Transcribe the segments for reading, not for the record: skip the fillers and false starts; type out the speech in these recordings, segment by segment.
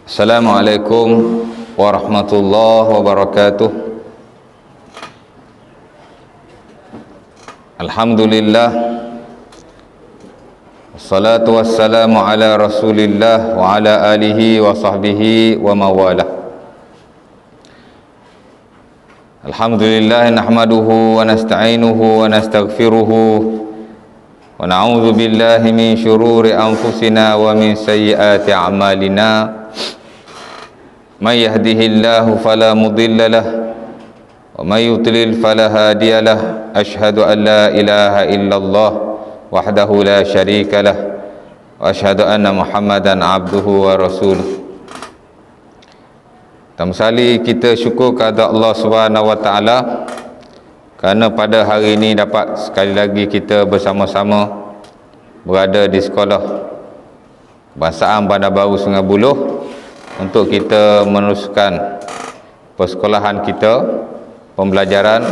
Assalamualaikum warahmatullahi wabarakatuh. Alhamdulillah, wassalatu wassalamu ala rasulillah wa ala alihi wa sahbihi wa mawalah. Alhamdulillah, nahmaduhu wa nasta'inuhu wa nastaghfiruhu wa na'udzu billahi min syururi anfusina wa min sayyiati a'malina. May yahdihillahu fala mudilla lahu wa may yudlil fala hadiya lahu. Asyhadu an la ilaha illallah wahdahu la syarika lahu wa asyhadu anna Muhammadan abduhu wa rasuluh. Tamsali kita syukur kepada Allah Subhanahu wa taala kerana pada hari ini dapat sekali lagi kita bersama-sama berada di sekolah Kebangsaan Bandar Baru Sungai Buloh untuk kita meneruskan persekolahan kita, pembelajaran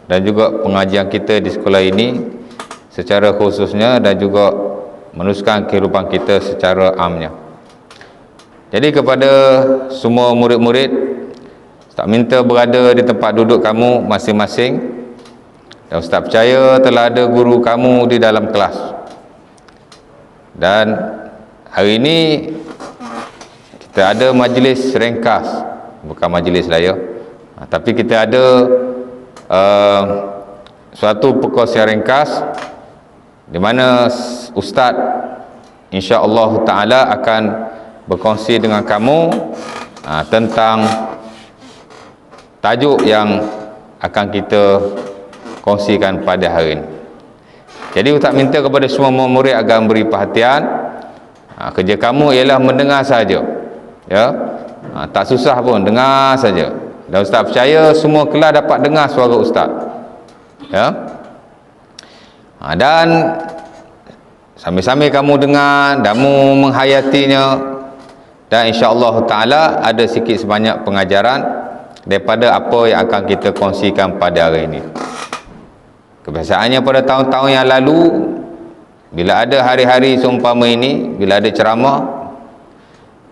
dan juga pengajian kita di sekolah ini secara khususnya, dan juga meneruskan kehidupan kita secara amnya. Jadi kepada semua murid-murid, Ustaz minta berada di tempat duduk kamu masing-masing, dan Ustaz percaya telah ada guru kamu di dalam kelas. Dan hari ini kita ada majlis ringkas, bukan majlis lah ya, tapi kita ada suatu perkongsian ringkas di mana Ustaz insya-Allah taala akan berkongsi dengan kamu tentang tajuk yang akan kita kongsikan pada hari ini. Jadi Ustaz minta kepada semua murid agar beri perhatian. Kerja kamu ialah mendengar saja, ya, tak susah pun, dengar saja. Dan Ustaz percaya semua kelas dapat dengar suara Ustaz, ya. Dan sambil-sambil kamu dengar, kamu menghayatinya, dan insya-Allah taala ada sikit sebanyak pengajaran daripada apa yang akan kita kongsikan pada hari ini. Kebiasaannya pada tahun-tahun yang lalu, bila ada hari-hari seumpama ini, bila ada ceramah,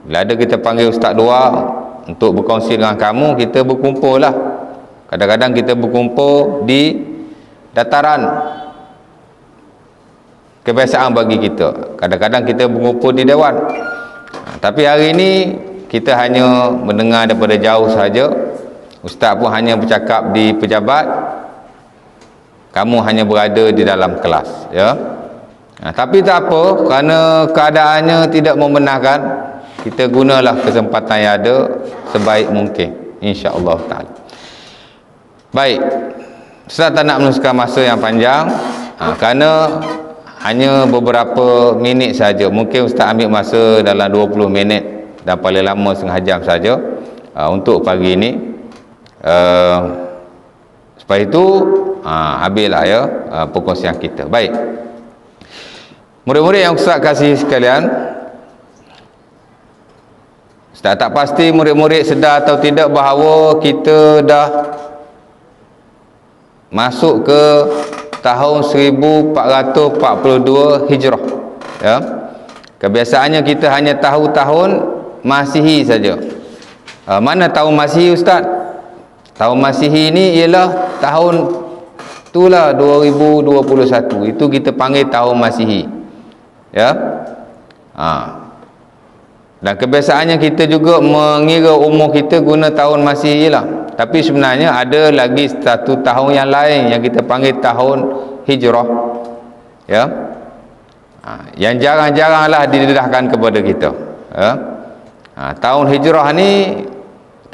bila ada kita panggil Ustaz luar untuk berkongsi dengan kamu, kita berkumpul lah. Kadang-kadang kita berkumpul di dataran, kebiasaan bagi kita. Kadang-kadang kita berkumpul di dewan. Tapi hari ini kita hanya mendengar daripada jauh saja. Ustaz pun hanya bercakap di pejabat, kamu hanya berada di dalam kelas, ya. Tapi tak apa, kerana keadaannya tidak membenarkan, kita gunalah kesempatan yang ada sebaik mungkin, insya-Allah taala. Baik, Ustaz tak nak meneruskan masa yang panjang, kerana hanya beberapa minit saja. Mungkin Ustaz ambil masa dalam 20 minit dan paling lama setengah jam saja untuk pagi ini. Sebab itu habislah ya perkongsian kita. Baik, murid-murid yang Ustaz kasih sekalian, Ustaz tak pasti murid-murid sedar atau tidak bahawa kita dah masuk ke tahun 1442 Hijrah, ya. Kebiasaannya kita hanya tahu tahun Masihi saja. Mana tahun Masihi Ustaz? Tahun Masihi ini ialah tahun itulah 2021. Itu kita panggil tahun Masihi, ya. Dan kebiasaannya kita juga mengira umur kita guna tahun Masihi lah. Tapi sebenarnya ada lagi satu tahun yang lain yang kita panggil tahun Hijrah, ya. Yang jarang-jaranglah didedahkan kepada kita, ya. Tahun Hijrah ni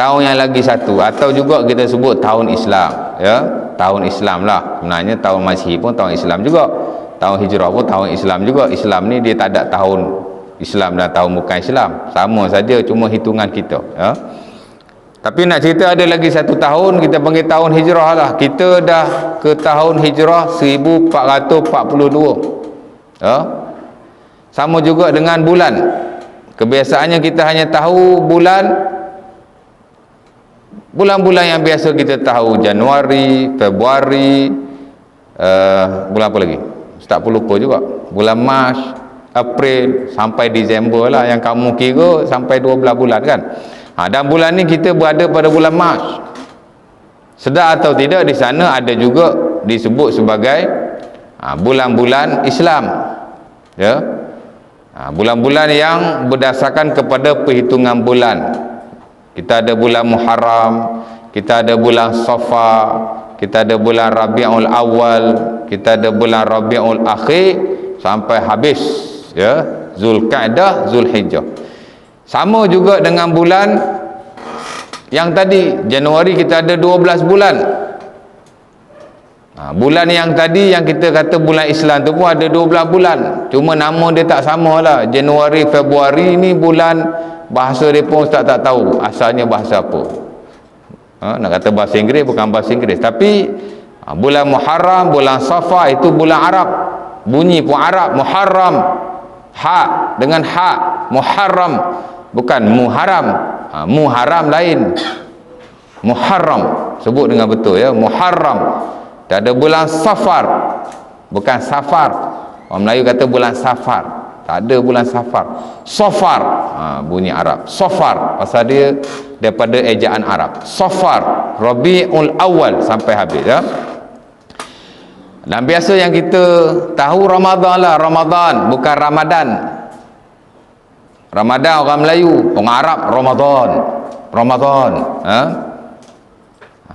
tahun yang lagi satu, atau juga kita sebut tahun Islam, ya. Tahun Islam lah. Sebenarnya tahun Masihi pun tahun Islam juga, tahun Hijrah pun tahun Islam juga. Islam ni dia tak ada tahun Islam dan tahun bukan Islam, sama saja, cuma hitungan kita, ya. Tapi nak cerita ada lagi satu tahun kita panggil tahun Hijrah lah. Kita dah ke tahun Hijrah 1442, ya. Sama juga dengan bulan. Kebiasaannya kita hanya tahu bulan-bulan yang biasa kita tahu, Januari, Februari, bulan apa lagi? Ustaz pun lupa juga. Bulan Mac, April sampai Disember lah yang kamu kira sampai 12 bulan kan. Dan bulan ni kita berada pada bulan Mac. Sedar atau tidak, di sana ada juga disebut sebagai bulan-bulan Islam, ya. Bulan-bulan yang berdasarkan kepada perhitungan bulan. Kita ada bulan Muharram, kita ada bulan Safar, kita ada bulan Rabiul Awal, kita ada bulan Rabiul Akhir sampai habis, ya, Zulkaidah, Zulhijjah. Sama juga dengan bulan yang tadi, Januari kita ada 12 bulan. Bulan yang tadi yang kita kata bulan Islam tu pun ada 12 bulan. Cuma nama dia tak sama lah. Januari, Februari ni bulan bahasa dia pun Ustaz tak tahu asalnya bahasa apa. Nak kata bahasa Inggeris bukan bahasa Inggeris. Tapi bulan Muharram, bulan Safar itu bulan Arab. Bunyi pun Arab. Muharram, ha dengan ha, Muharram, bukan Muharram. Muharram lain, Muharram sebut dengan betul, ya, Muharram. Tak ada bulan Safar, bukan Safar. Orang Melayu kata bulan Safar, tak ada bulan Safar. Safar, bunyi Arab. Safar pasal dia daripada ejaan Arab. Safar, Rabiul Awal sampai habis, ya. Dan biasa yang kita tahu Ramadan lah, Ramadan bukan Ramadan. Ramadan orang Melayu, orang Arab Ramadan, Ramadan.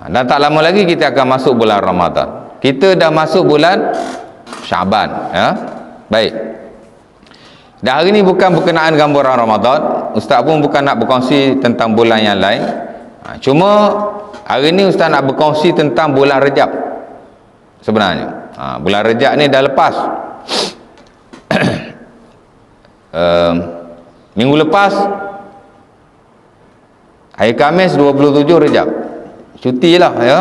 Dan tak lama lagi kita akan masuk bulan Ramadan. Kita dah masuk bulan Syaban, ya. Baik. Dan hari ni bukan berkenaan dengan bulan Ramadan. Ustaz pun bukan nak berkongsi tentang bulan yang lain. Cuma hari ni Ustaz nak berkongsi tentang bulan Rejab. Sebenarnya bulan Rejab ni dah lepas. Minggu lepas hari Khamis 27 Rejab. Cuti lah, ya.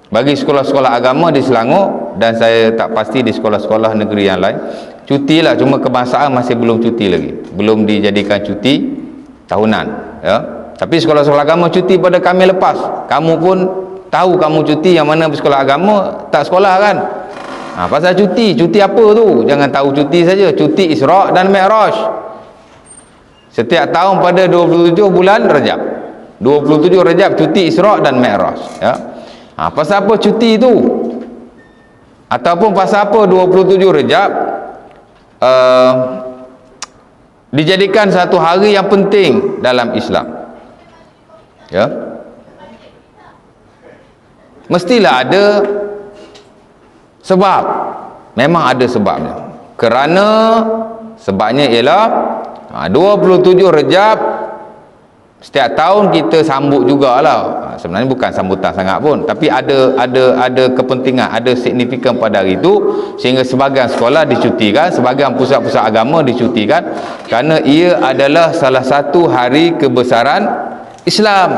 Bagi sekolah-sekolah agama di Selangor, dan saya tak pasti di sekolah-sekolah negeri yang lain, cuti lah. Cuma kebangsaan masih belum cuti lagi, belum dijadikan cuti tahunan, ya. Tapi sekolah-sekolah agama cuti pada Khamis lepas. Kamu pun tahu kamu cuti, yang mana sekolah agama tak sekolah kan. Pasal cuti apa tu? Jangan tahu cuti saja. Cuti Isra' dan Mi'raj. Setiap tahun pada 27 bulan Rejab. 27 Rejab cuti Isra' dan Mi'raj, ya. Pasal apa cuti tu? Ataupun pasal apa 27 Rejab dijadikan satu hari yang penting dalam Islam, ya. Mestilah ada sebab. Memang ada sebabnya. Kerana sebabnya ialah 27 Rejab setiap tahun kita sambut jugalah. Sebenarnya bukan sambutan sangat pun, tapi ada kepentingan, ada signifikan pada hari itu, sehingga sebahagian sekolah dicutikan, sebahagian pusat-pusat agama dicutikan, kerana ia adalah salah satu hari kebesaran Islam.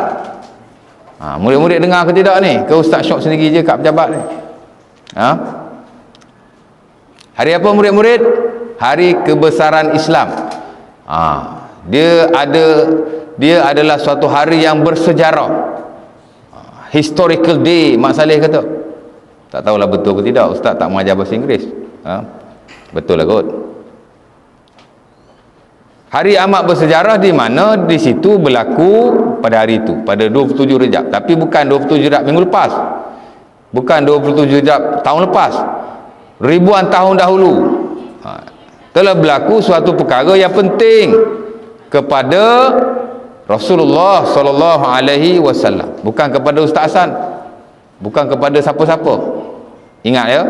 Murid-murid dengar ke tidak ni? Ke Ustaz Syok sendiri je kat pejabat ni? Hari apa murid-murid? Hari kebesaran Islam. Dia adalah suatu hari yang bersejarah. Historical day, Mak Saleh kata. Tak tahulah betul ke tidak, Ustaz tak mengajar bahasa Inggeris. Betul lah kot. Hari amat bersejarah di mana di situ berlaku pada hari itu, pada 27 Rejab. Tapi bukan 27 Rejab minggu lepas. Bukan 27 Rejab tahun lepas. Ribuan tahun dahulu telah berlaku suatu perkara yang penting kepada Rasulullah sallallahu alaihi wasallam, bukan kepada Ustaz Hasan, bukan kepada siapa-siapa. Ingat, ya.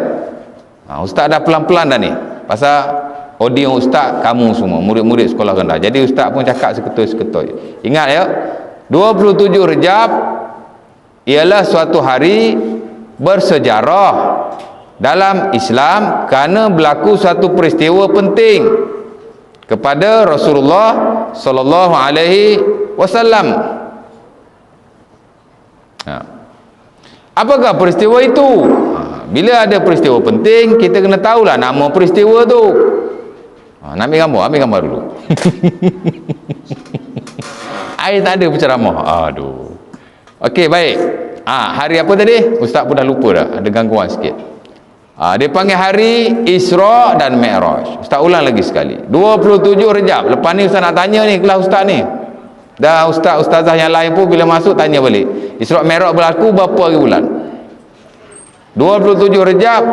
Ustaz dah pelan-pelan dah ni. Pasal audiens Ustaz kamu semua murid-murid sekolah rendah. Jadi Ustaz pun cakap seketoi-seketoi. Ingat, ya. 27 Rejab ialah suatu hari bersejarah dalam Islam kerana berlaku satu peristiwa penting kepada Rasulullah sallallahu alaihi wasallam. Apakah peristiwa itu? Bila ada peristiwa penting, kita kena tahulah nama peristiwa tu. Nak ambil gambar dulu. Air tak ada berceramah. Aduh. Okey, baik. Hari apa tadi? Ustaz pun dah lupa dah. Ada gangguan sikit. Dia panggil hari Isra dan Mi'raj. Ustaz ulang lagi sekali. 27 Rejab. Lepas ni Ustaz nak tanya ni kelas Ustaz ni. Dah ustazah yang lain pun bila masuk tanya balik. Isra Mi'raj berlaku berapa hari bulan? 27 Rejab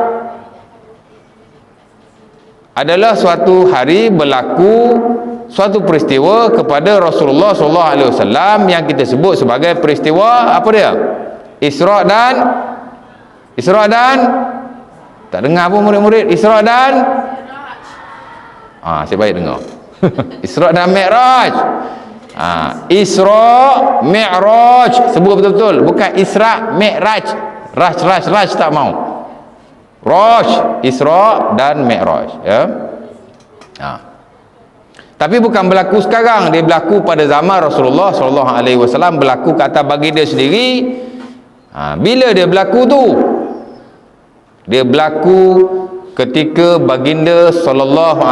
adalah suatu hari berlaku suatu peristiwa kepada Rasulullah SAW yang kita sebut sebagai peristiwa apa dia? Isra dan tak dengar pun murid-murid. Isra dan saya baik dengar. Isra dan Mi'raj. Isra Mi'raj, sebut betul-betul, bukan Isra Mi'raj. Raj tak mau. Raj, Isra dan Mi'raj, ya. Tapi bukan berlaku sekarang, dia berlaku pada zaman Rasulullah SAW, berlaku kata bagi dia sendiri. Bila dia berlaku tu? Dia berlaku ketika baginda SAW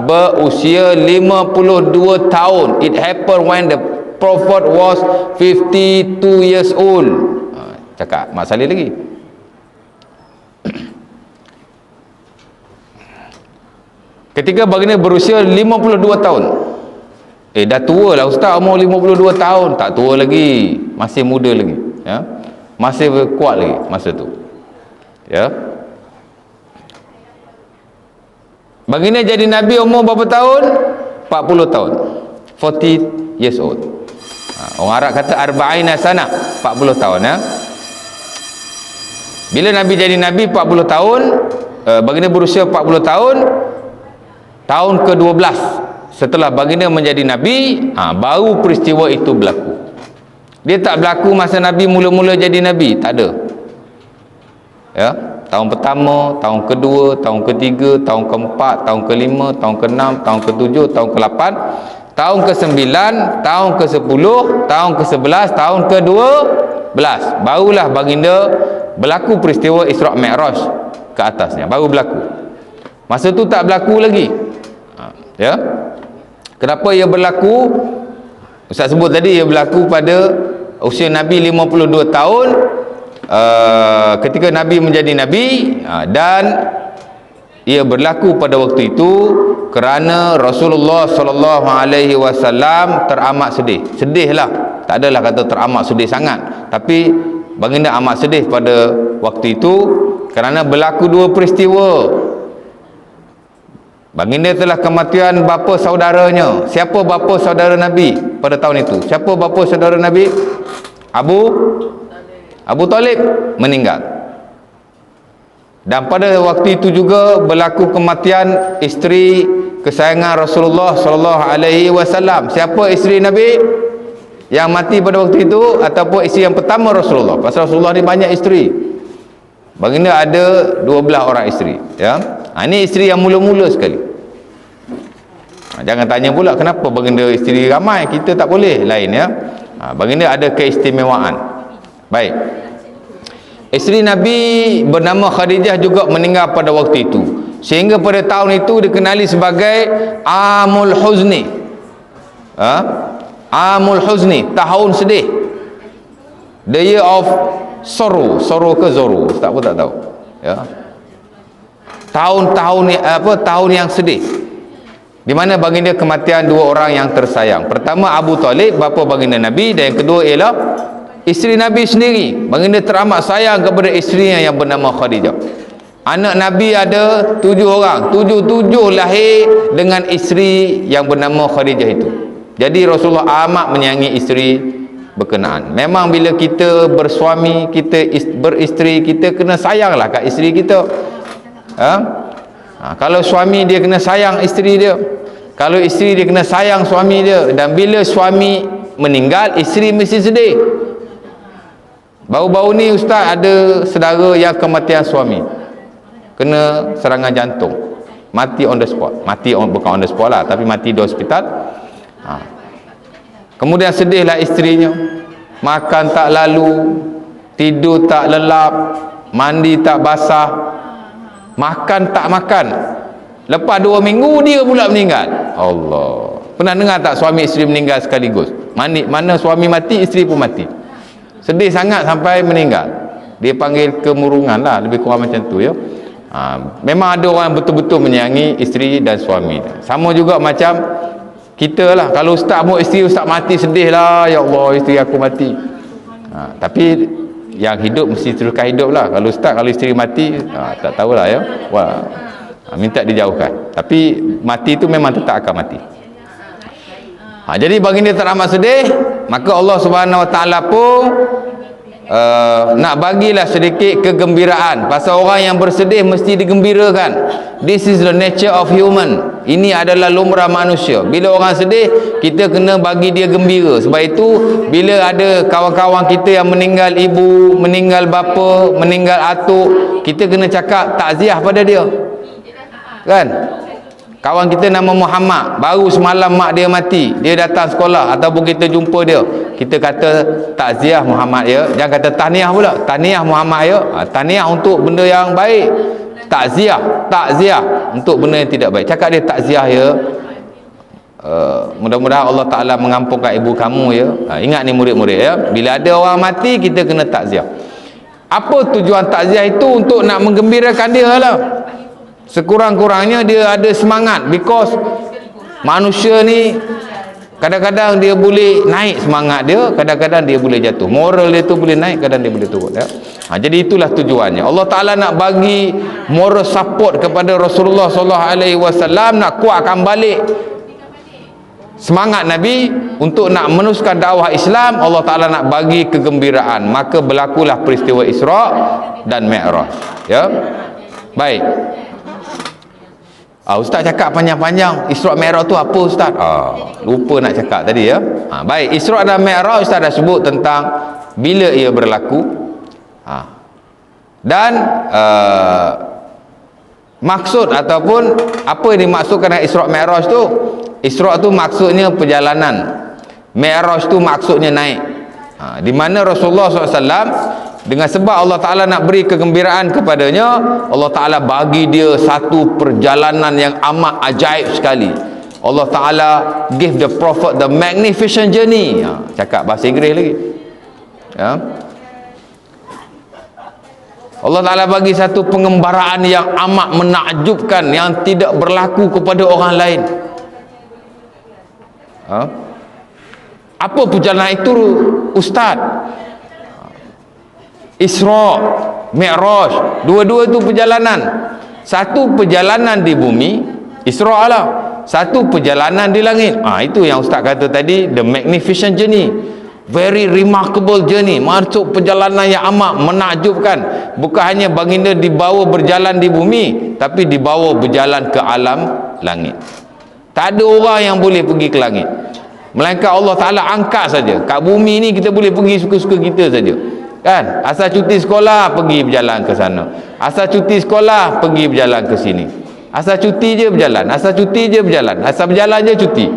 berusia 52 tahun. It happened when the Prophet was 52 years old. Cakap Mak Saleh lagi. Ketika baginda berusia 52 tahun. Dah tua lah Ustaz, umur 52 tahun. Tak tua lagi, masih muda lagi, ya. Masih kuat lagi masa tu, ya. Baginda jadi Nabi umur berapa tahun? 40 tahun, 40 years old. Orang Arab kata arba'ina sana, 40 tahun, ya. Bila Nabi jadi Nabi 40 tahun, baginda berusia 40 tahun, tahun ke-12 setelah baginda menjadi Nabi, baru peristiwa itu berlaku. Dia tak berlaku masa Nabi mula-mula jadi Nabi, tak ada, ya. Tahun pertama, tahun kedua, tahun ketiga, tahun keempat, tahun kelima, tahun keenam, tahun ketujuh, tahun ke-8, tahun ke-9, tahun ke-10, tahun ke-11, tahun ke-12, barulah baginda berlaku peristiwa Isra Mi'raj ke atasnya, baru berlaku. Masa tu tak berlaku lagi, ya. Kenapa ia berlaku? Ustaz sebut tadi, ia berlaku pada usia Nabi 52 tahun, ketika Nabi menjadi Nabi, dan ia berlaku pada waktu itu kerana Rasulullah SAW teramat sedih. Sedihlah, tak adalah kata teramat sedih sangat, tapi baginda amat sedih pada waktu itu kerana berlaku dua peristiwa. Baginda telah kematian bapa saudaranya. Siapa bapa saudara Nabi pada tahun itu? Siapa bapa saudara Nabi? Abu Talib meninggal. Dan pada waktu itu juga berlaku kematian isteri kesayangan Rasulullah SAW. Siapa isteri Nabi yang mati pada waktu itu, ataupun isteri yang pertama Rasulullah? Pasal Rasulullah ni banyak isteri. Baginda ada 12 orang isteri, ya. Ini isteri yang mula-mula sekali. Jangan tanya pula kenapa baginda isteri ramai, kita tak boleh lain, ya. Baginda ada keistimewaan. Baik. Isteri Nabi bernama Khadijah juga meninggal pada waktu itu, sehingga pada tahun itu dikenali sebagai Amul Huzni. Amul Huzni, tahun sedih. The year of sorrow. Sorrow ke Zoro, tak pun tak tahu, ya. Tahun yang sedih, di mana baginda kematian dua orang yang tersayang. Pertama Abu Talib, bapa baginda Nabi, dan yang kedua ialah isteri Nabi sendiri. Baginda teramat sayang kepada isterinya yang bernama Khadijah. Anak Nabi ada 7 orang, 7 lahir dengan isteri yang bernama Khadijah itu. Jadi Rasulullah amat menyayangi isteri berkenaan. Memang bila kita bersuami, kita beristeri, kita kena sayanglah kat isteri kita. Kalau suami dia kena sayang isteri dia, kalau isteri dia kena sayang suami dia. Dan bila suami meninggal, isteri mesti sedih. Baru-baru ni Ustaz ada saudara yang kematian suami, kena serangan jantung, mati on the spot. Bukan on the spot lah, tapi mati di hospital. Kemudian sedihlah isterinya, makan tak lalu, tidur tak lelap, mandi tak basah, makan tak makan. Lepas 2 minggu dia pula meninggal. Allah. Pernah dengar tak suami isteri meninggal sekaligus? Mana suami mati, isteri pun mati. Sedih sangat sampai meninggal. Dia panggil kemurungan lah, lebih kurang macam tu ya. Memang ada orang yang betul-betul menyayangi isteri dan suami. Sama juga macam kita lah, kalau ustaz mau isteri ustaz mati sedih lah, ya Allah isteri aku mati. Tapi yang hidup mesti teruskan hidup lah. Kalau ustaz, kalau isteri mati, tak tahulah ya. Wah, minta dijauhkan. Tapi mati itu memang tetap akan mati. Jadi baginda tak amat sedih, maka Allah Subhanahu Wa Taala pun nak bagilah sedikit kegembiraan. Pasal orang yang bersedih mesti digembirakan. This is the nature of human. Ini adalah lumrah manusia. Bila orang sedih, kita kena bagi dia gembira. Sebab itu bila ada kawan-kawan kita yang meninggal ibu, meninggal bapa, meninggal atuk, kita kena cakap takziah pada dia, kan? Kawan kita nama Muhammad, baru semalam mak dia mati, dia datang sekolah ataupun kita jumpa dia, kita kata takziah Muhammad ya. Jangan kata tahniah pula, tahniah Muhammad ya. Tahniah untuk benda yang baik, takziah untuk benda yang tidak baik. Cakap dia takziah ya. Mudah-mudahan Allah Ta'ala mengampunkan ibu kamu ya. Ingat ni murid-murid ya, bila ada orang mati kita kena takziah. Apa tujuan takziah itu? Untuk nak menggembirakan dia lah. Sekurang-kurangnya dia ada semangat, because manusia ni kadang-kadang dia boleh naik semangat dia, kadang-kadang dia boleh jatuh. Moral dia tu boleh naik, kadang dia boleh turun ya. Jadi itulah tujuannya. Allah Ta'ala nak bagi moral support kepada Rasulullah SAW, nak kuatkan balik semangat Nabi untuk nak meneruskan dakwah Islam. Allah Ta'ala nak bagi kegembiraan, maka berlakulah peristiwa Isra dan Mi'raj ya. Baik, Ustaz cakap panjang-panjang. Isra' Mi'raj tu apa Ustaz? Lupa nak cakap tadi ya. Baik, Isra' dan Mi'raj Ustaz dah sebut tentang bila ia berlaku. Dan maksud ataupun apa yang dimaksudkan dengan Isra' Mi'raj tu. Isra' tu maksudnya perjalanan, Mi'raj tu maksudnya naik. Di mana Rasulullah SAW, dengan sebab Allah Ta'ala nak beri kegembiraan kepadanya, Allah Ta'ala bagi dia satu perjalanan yang amat ajaib sekali. Allah Ta'ala give the prophet the magnificent journey. Cakap bahasa Inggeris lagi ya. Allah Ta'ala bagi satu pengembaraan yang amat menakjubkan, yang tidak berlaku kepada orang lain. Apa perjalanan itu Ustaz? Isra, Mi'raj, dua-dua tu perjalanan. Satu perjalanan di bumi, Isra lah. Satu perjalanan di langit. Itu yang Ustaz kata tadi, the magnificent journey, very remarkable journey. Maksud perjalanan yang amat menakjubkan. Bukan hanya baginda dibawa berjalan di bumi, tapi dibawa berjalan ke alam langit. Tak ada orang yang boleh pergi ke langit, melainkan Allah Ta'ala angkat saja. Kat bumi ni kita boleh pergi suka-suka kita saja, kan? Asal cuti sekolah pergi berjalan ke sana, asal cuti sekolah pergi berjalan ke sini, asal cuti je berjalan, asal cuti je berjalan, asal berjalan je cuti.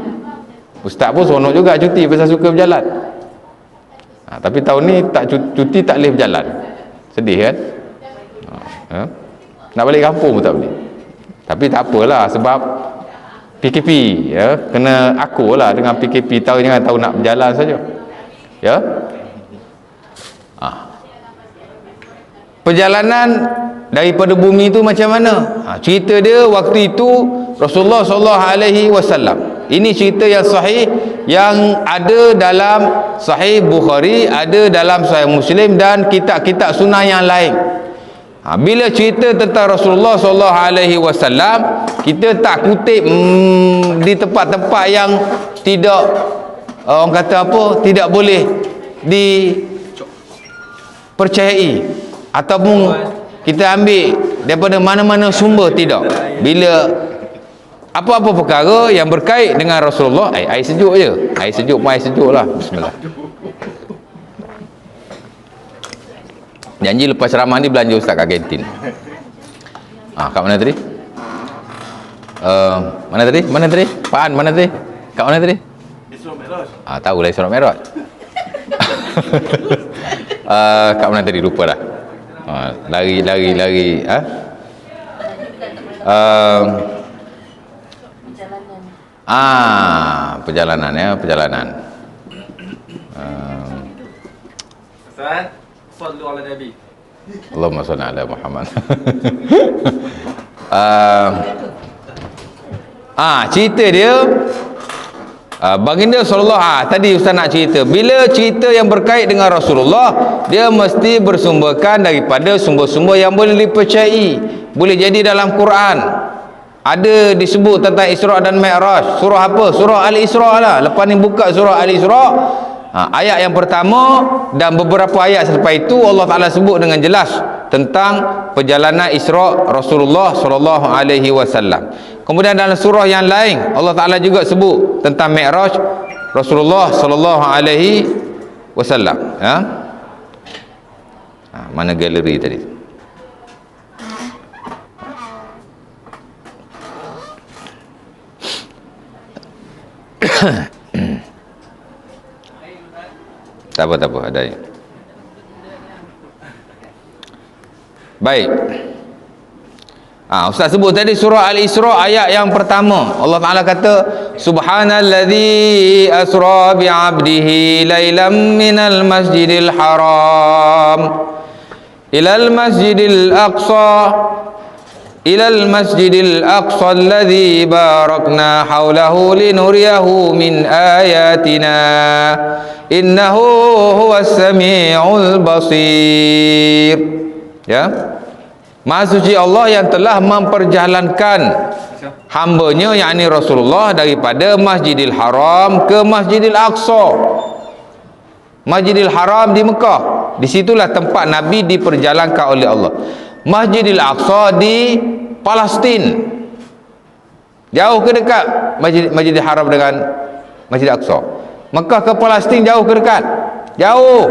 Ustaz pun seronok juga cuti pasal suka berjalan. Tapi tahun ni tak cuti, tak boleh berjalan, sedih kan? Nak balik kampung pun tak boleh. Tapi tak apalah, sebab PKP ya, kena aku lah dengan PKP. Tahu, jangan tahu nak berjalan saja ya. Perjalanan daripada bumi itu macam mana? Cerita dia waktu itu Rasulullah SAW. Ini cerita yang sahih, yang ada dalam Sahih Bukhari, ada dalam Sahih Muslim dan kitab-kitab sunnah yang lain. Bila cerita tentang Rasulullah SAW, kita tak kutip di tempat-tempat yang tidak, orang kata apa, tidak boleh dipercayai, ataupun kita ambil daripada mana-mana sumber. Tidak. Bila apa-apa perkara yang berkait dengan Rasulullah, air sejuk je, air sejuk pun air sejuk lah. Bismillah. Janji lepas ceramah ni belanja Ustaz kat kantin. Kat mana tadi? Mana tadi? Pak An, mana tadi? Kat mana tadi? Isra Mi'raj. Tahulah Isra Mi'raj. Kat mana tadi? Lupa dah. Lari. Perjalanan ya, perjalanan. Ustaz, sallu ala Nabi. Allahumma salli ala Muhammad. Cerita dia, baginda sallallahu tadi ustaz nak cerita, bila cerita yang berkait dengan Rasulullah, dia mesti bersumberkan daripada sumber-sumber yang boleh dipercayai. Boleh jadi dalam Quran ada disebut tentang Isra dan Mi'raj. Surah apa? Surah Al-Isra lah. Lepas ni buka surah Al-Isra, ayat yang pertama dan beberapa ayat selepas itu Allah Ta'ala sebut dengan jelas tentang perjalanan Isra Rasulullah sallallahu alaihi wasallam. Kemudian dalam surah yang lain Allah Ta'ala juga sebut tentang Mi'raj Rasulullah sallallahu alaihi wasallam. Mana galeri tadi? Tak apa, ada. Baik. Ustaz sebut tadi surah Al-Isra ayat yang pertama. Allah Ta'ala kata, Subhanalladzi asra bi'abdihi laylam minal masjidil haram ilal masjidil aqsa alladzi barakna hawlahu linuriyahu min ayatina innahu huwas sami'ul basir. Ya, Maha suci Allah yang telah memperjalankan hambanya, yakni Rasulullah, daripada Masjidil Haram ke Masjidil Aqsa. Masjidil Haram di Mekah, disitulah tempat Nabi diperjalankan oleh Allah. Masjidil Aqsa di Palestin, jauh ke dekat Masjidil Haram dengan Masjidil Aqsa? Mekah ke Palestin jauh ke dekat? Jauh,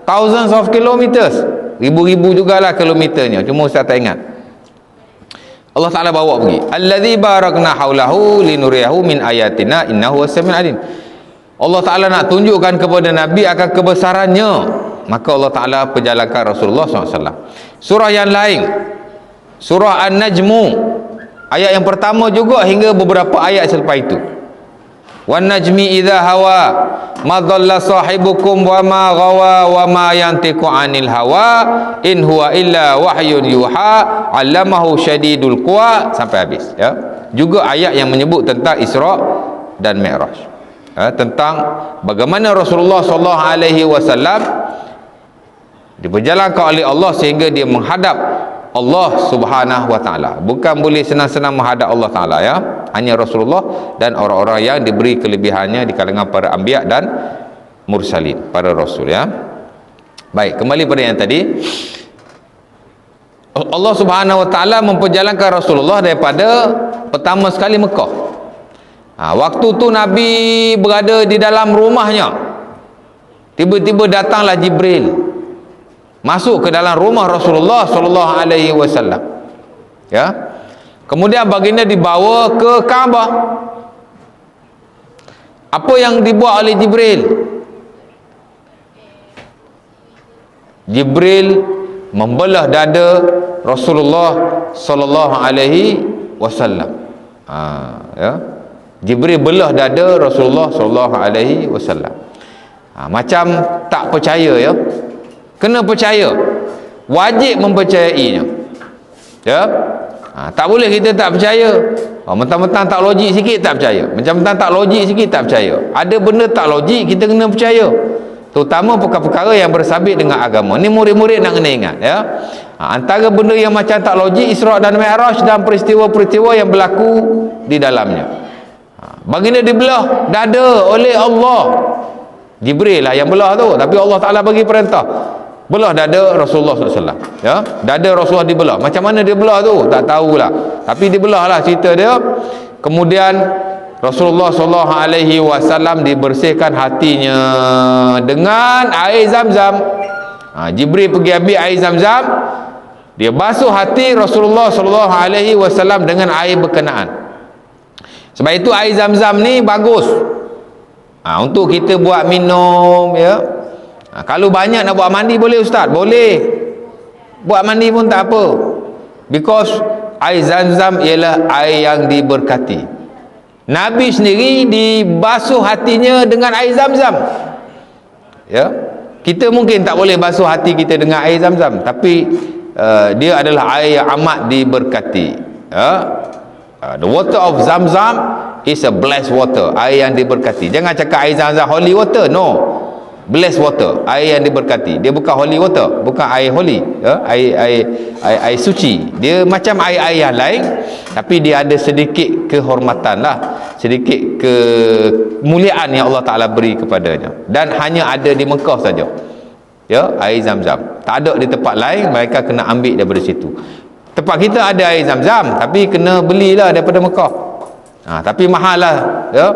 thousands of kilometers, ribu-ribu jugalah kilometernya, cuma Ustaz tak ingat. Allah Ta'ala bawa pergi, allazi barakna haulahu linuriyahu min ayatina innahu was-sami'ul alim. Allah Ta'ala nak tunjukkan kepada Nabi akan kebesarannya, maka Allah Ta'ala perjalankan Rasulullah SAW. Surah yang lain, surah An-Najmu ayat yang pertama juga hingga beberapa ayat selepas itu. Wan najmi idza hawa ma dhalla sahibukum wa ma ghawa wa ma yantiqu anil hawa in huwa illa wahyun yuha 'allamahu syadidul quwa, sampai habis ya. Juga ayat yang menyebut tentang Isra dan Mi'raj, tentang bagaimana Rasulullah sallallahu alaihi wasallam diperjalankan oleh Allah sehingga dia menghadap Allah Subhanahu wa Ta'ala. Bukan boleh senang-senang menghadap Allah Ta'ala ya, hanya Rasulullah dan orang-orang yang diberi kelebihannya di kalangan para anbiya dan mursalin, para rasul ya. Baik, kembali pada yang tadi, Allah Subhanahu wa Ta'ala memperjalankan Rasulullah daripada pertama sekali Mekah. Waktu tu Nabi berada di dalam rumahnya, tiba-tiba datanglah Jibril masuk ke dalam rumah Rasulullah sallallahu alaihi wasallam. Ya. Kemudian baginda dibawa ke Kaabah. Apa yang dibuat oleh Jibril? Jibril membelah dada Rasulullah sallallahu alaihi wasallam. Ya. Jibril belah dada Rasulullah sallallahu alaihi wasallam. Macam tak percaya ya. Kena percaya, wajib mempercayainya ya. Tak boleh kita tak percaya. Mentang-mentang tak logik sikit tak percaya, mentang-mentang tak logik sikit tak percaya. Ada benda tak logik kita kena percaya, terutama perkara-perkara yang bersabit dengan agama. Ni murid-murid nak kena ingat ya. Antara benda yang macam tak logik, Isra dan Mi'raj dan peristiwa-peristiwa yang berlaku di dalamnya. Baginda dibelah dada oleh Allah. Jibril lah yang belah tu, tapi Allah Ta'ala bagi perintah belah dada Rasulullah SAW ya. Dada Rasulullah dibelah. Macam mana dia belah tu tak tahulah, tapi dibelah lah cerita dia. Kemudian Rasulullah SAW dibersihkan hatinya dengan air Zam-Zam. Jibril pergi ambil air Zam-Zam, dia basuh hati Rasulullah SAW dengan air berkenaan. Sebab itu air Zam-Zam ni bagus untuk kita buat minum ya. Kalau banyak nak buat mandi boleh Ustaz, boleh buat mandi pun tak apa, because air Zam-Zam ialah air yang diberkati. Nabi sendiri dibasuh hatinya dengan air Zam-Zam ya. Kita mungkin tak boleh basuh hati kita dengan air Zam-Zam, tapi dia adalah air yang amat diberkati. The water of Zam-Zam is a blessed water, air yang diberkati. Jangan cakap air Zam-Zam holy water, no, blessed water, air yang diberkati. Dia bukan holy water, bukan air holy, air suci. Dia macam air-air yang lain, tapi dia ada sedikit kehormatan lah, sedikit kemuliaan yang Allah Ta'ala beri kepadanya, dan hanya ada di Mekah saja, ya, air Zam-Zam. Tak ada di tempat lain, mereka kena ambil daripada situ. Tempat kita ada air Zam-Zam, tapi kena belilah daripada Mekah. Tapi mahal lah, ya.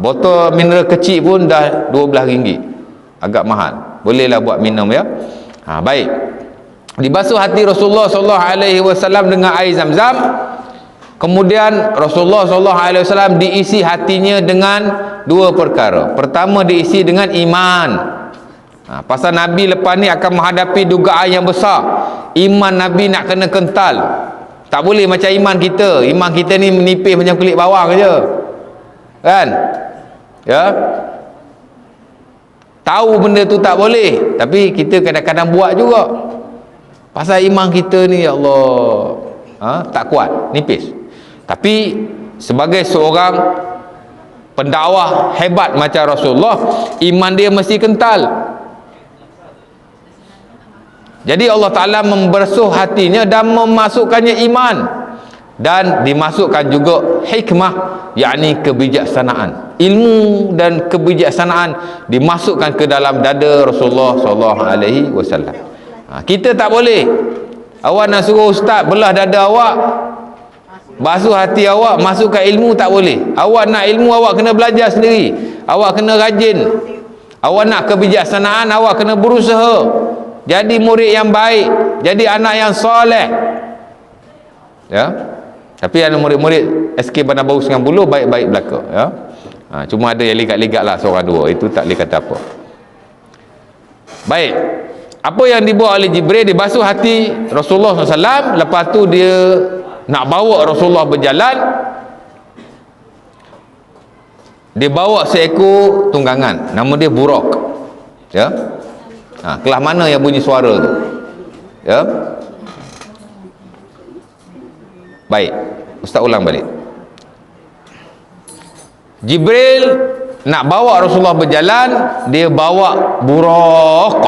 Botol mineral kecil pun dah RM12, agak mahal. Bolehlah buat minum, ya. Baik, dibasuh hati Rasulullah SAW dengan air Zam-Zam. Kemudian Rasulullah SAW diisi hatinya dengan dua perkara. Pertama, diisi dengan iman. Pasal Nabi lepas ni akan menghadapi dugaan yang besar. Iman Nabi nak kena kental. Tak boleh macam iman kita. Iman kita ni menipis macam kulit bawang je, kan? Ya, tahu benda tu tak boleh, tapi kita kadang-kadang buat juga. Pasal iman kita ni, ya Allah, tak kuat, nipis. Tapi sebagai seorang pendakwah hebat macam Rasulullah, iman dia mesti kental. Jadi Allah Ta'ala membasuh hatinya dan memasukkannya iman, dan dimasukkan juga hikmah, yakni kebijaksanaan. Ilmu dan kebijaksanaan dimasukkan ke dalam dada Rasulullah SAW. Kita tak boleh. Awak nak suruh ustaz belah dada awak, basuh hati awak, masukkan ilmu, tak boleh. Awak nak ilmu, awak kena belajar sendiri, awak kena rajin. Awak nak kebijaksanaan, awak kena berusaha jadi murid yang baik, jadi anak yang soleh, ya. Tapi ada murid-murid SK Bandar Baru Sungai Buloh baik-baik belaka, ya. Cuma ada yang ligat-ligat lah seorang dua, itu tak boleh kata apa. Baik, apa yang dibuat oleh Jibril, dibasuh hati Rasulullah SAW. Lepas tu dia nak bawa Rasulullah berjalan. Dia bawa seekor tunggangan, nama dia Buraq, ya. Kelas mana yang bunyi suara tu, ya. Baik, ustaz ulang balik. Jibril nak bawa Rasulullah berjalan, dia bawa Buraq.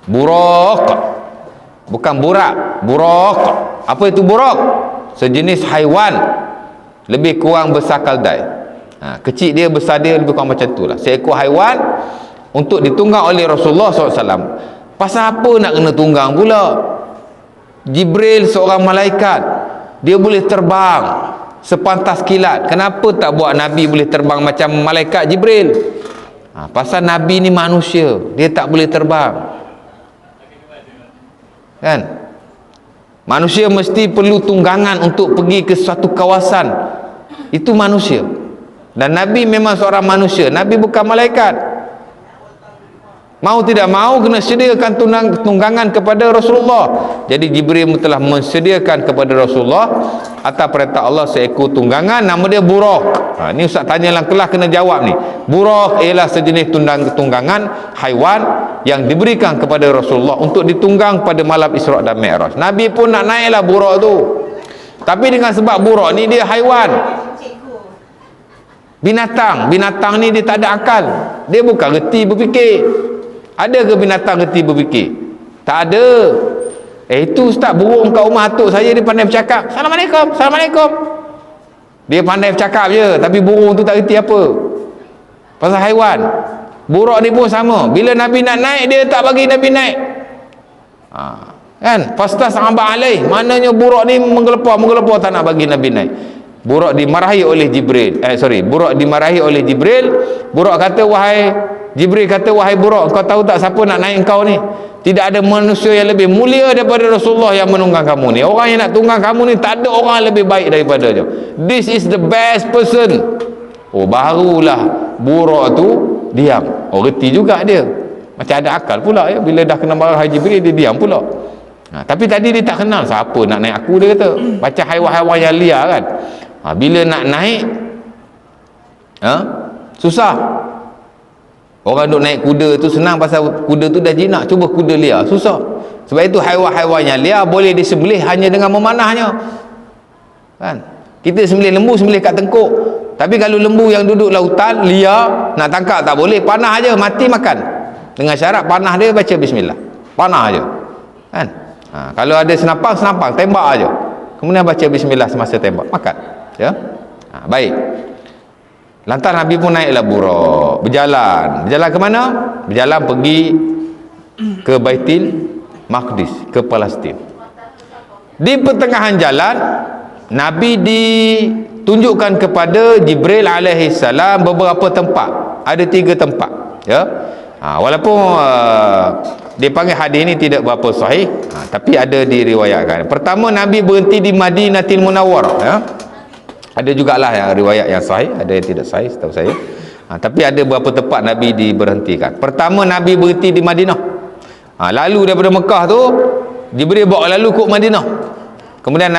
Buraq, bukan burak, Buraq. Apa itu Buraq? Sejenis haiwan, lebih kurang besar keldai. Kecil dia, besar dia lebih kurang macam tu lah. Seekor haiwan untuk ditunggang oleh Rasulullah SAW. Pasal apa nak kena tunggang pula? Jibril seorang malaikat, dia boleh terbang sepantas kilat. Kenapa tak buat Nabi boleh terbang macam malaikat Jibril? Pasal Nabi ni manusia, dia tak boleh terbang, kan? Manusia mesti perlu tunggangan untuk pergi ke suatu kawasan. Itu manusia. Dan Nabi memang seorang manusia, Nabi bukan malaikat. Mau tidak mau kena sediakan tunggangan kepada Rasulullah. Jadi Jibril telah mensediakan kepada Rasulullah atas perintah Allah seekor tunggangan, nama dia Buraq. Ni ustaz tanya dalam kelas kena jawab ni. Buraq ialah sejenis tunggangan haiwan yang diberikan kepada Rasulullah untuk ditunggang pada malam Isra' dan Mi'raj. Nabi pun nak naiklah Buraq tu, tapi dengan sebab Buraq ni dia haiwan, binatang ni dia tak ada akal, dia bukan reti berfikir. Ada ke binatang reti berfikir? Tak ada. Itu ustaz, burung kat rumah atuk saya, dia pandai bercakap, Assalamualaikum, Assalamualaikum. Dia pandai bercakap je, tapi burung tu tak reti apa. Pasal haiwan. Buraq ni pun sama. Bila Nabi nak naik, dia tak bagi Nabi naik. Kan? Fastas amba alaih. Maknanya buraq ni menggelepar tak nak bagi Nabi naik. Buraq dimarahi oleh Jibril. Buraq dimarahi oleh Jibril. Buraq kata, Jibril kata, wahai Buraq, kau tahu tak siapa nak naik kau ni? Tidak ada manusia yang lebih mulia daripada Rasulullah yang menunggang kamu ni. Orang yang nak tunggang kamu ni, tak ada orang yang lebih baik daripada dia. This is the best person. Barulah Buraq tu diam. Reti juga dia. Macam ada akal pula, ya. Bila dah kena marah Jibril, dia diam pula. Tapi tadi dia tak kenal siapa nak naik aku, dia kata. Macam haiwan-haiwan yang liar kan. Bila nak naik, susah. Orang duk naik kuda tu senang pasal kuda tu dah jinak. Cuba kuda liar, susah. Sebab itu haiwan-haiwan yang liar boleh disembelih hanya dengan memanahnya. Kan? Kita sembelih lembu, sembelih kat tengkuk. Tapi kalau lembu yang duduk lautan liar, nak tangkap tak boleh, panah aja, mati makan. Dengan syarat panah dia baca bismillah. Panah aja. Kan? Kalau ada senapang, tembak aja. Kemudian baca bismillah semasa tembak, makan. Ya? Baik. Lantas Nabi pun naiklah Buraq, berjalan ke mana? Berjalan pergi ke Baitul Maqdis, ke Palestin. Di pertengahan jalan Nabi ditunjukkan kepada Jibril alaihi salam beberapa tempat. Ada 3 tempat, ya. Walaupun dipanggil hadis ini tidak berapa sahih, tapi ada diriwayatkan. Pertama, Nabi berhenti di Madinatul Munawwarah, ya. Ada jugalah yang riwayat yang sahih, ada yang tidak sahih setahu saya. Tapi ada beberapa tempat Nabi diberhentikan. Pertama, Nabi berhenti di Madinah. Lalu daripada Mekah tu Jibril bawa lalu ke Madinah. Kemudian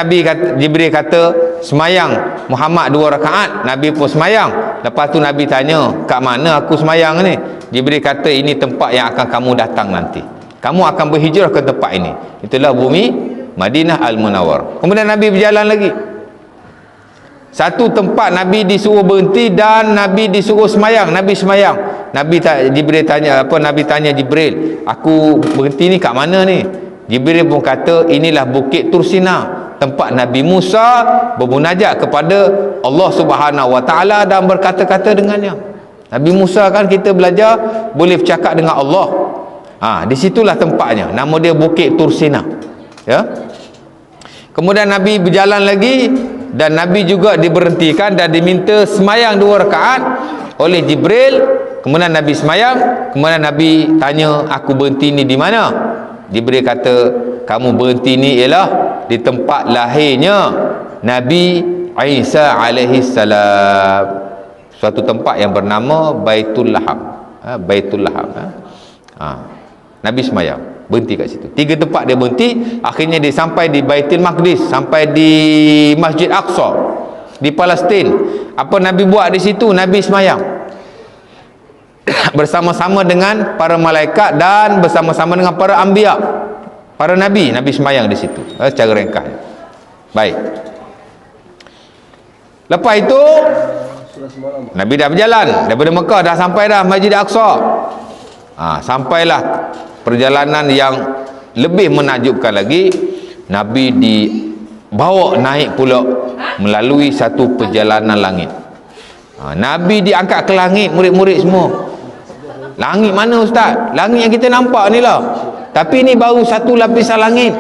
Jibril kata semayang Muhammad 2 rakaat. Nabi pun semayang. Lepas tu Nabi tanya, kat mana aku semayang ni? Jibril kata, ini tempat yang akan kamu datang nanti. Kamu akan berhijrah ke tempat ini. Itulah bumi Madinah Al-Munawwarah. Kemudian Nabi berjalan lagi. Satu tempat Nabi disuruh berhenti dan Nabi disuruh semayang. Nabi semayang. Nabi tanya Jibril, aku berhenti ni kat mana ni? Jibril pun kata, inilah Bukit Tursina, tempat Nabi Musa bermunajat kepada Allah Subhanahu Wa Taala dan berkata-kata dengannya. Nabi Musa kan kita belajar boleh bercakap dengan Allah. Di situlah tempatnya. Nama dia Bukit Tursina. Ya. Kemudian Nabi berjalan lagi dan Nabi juga diberhentikan dan diminta semayang 2 rakaat oleh Jibril. Kemudian Nabi semayang. Kemudian Nabi tanya, aku berhenti ni di mana? Jibril kata, kamu berhenti ni ialah di tempat lahirnya Nabi Isa alaihi salam. Suatu tempat yang bernama Baitul Laham. Baitul Laham. Nabi semayang, berhenti kat situ. 3 tempat dia berhenti. Akhirnya dia sampai di Baitul Maqdis, sampai di Masjid Aqsa di Palestin. Apa Nabi buat di situ? Nabi semayang bersama-sama dengan para malaikat dan bersama-sama dengan para anbiya, para nabi. Nabi semayang di situ. Secara ringkas. Baik. Lepas itu Nabi dah berjalan daripada Mekah, dah sampai dah Masjid Aqsa. Sampailah perjalanan yang lebih menakjubkan lagi. Nabi dibawa naik pula melalui satu perjalanan langit. Nabi diangkat ke langit, murid-murid semua. Langit mana ustaz? Langit yang kita nampak ni lah. Tapi ni baru satu lapisan langit.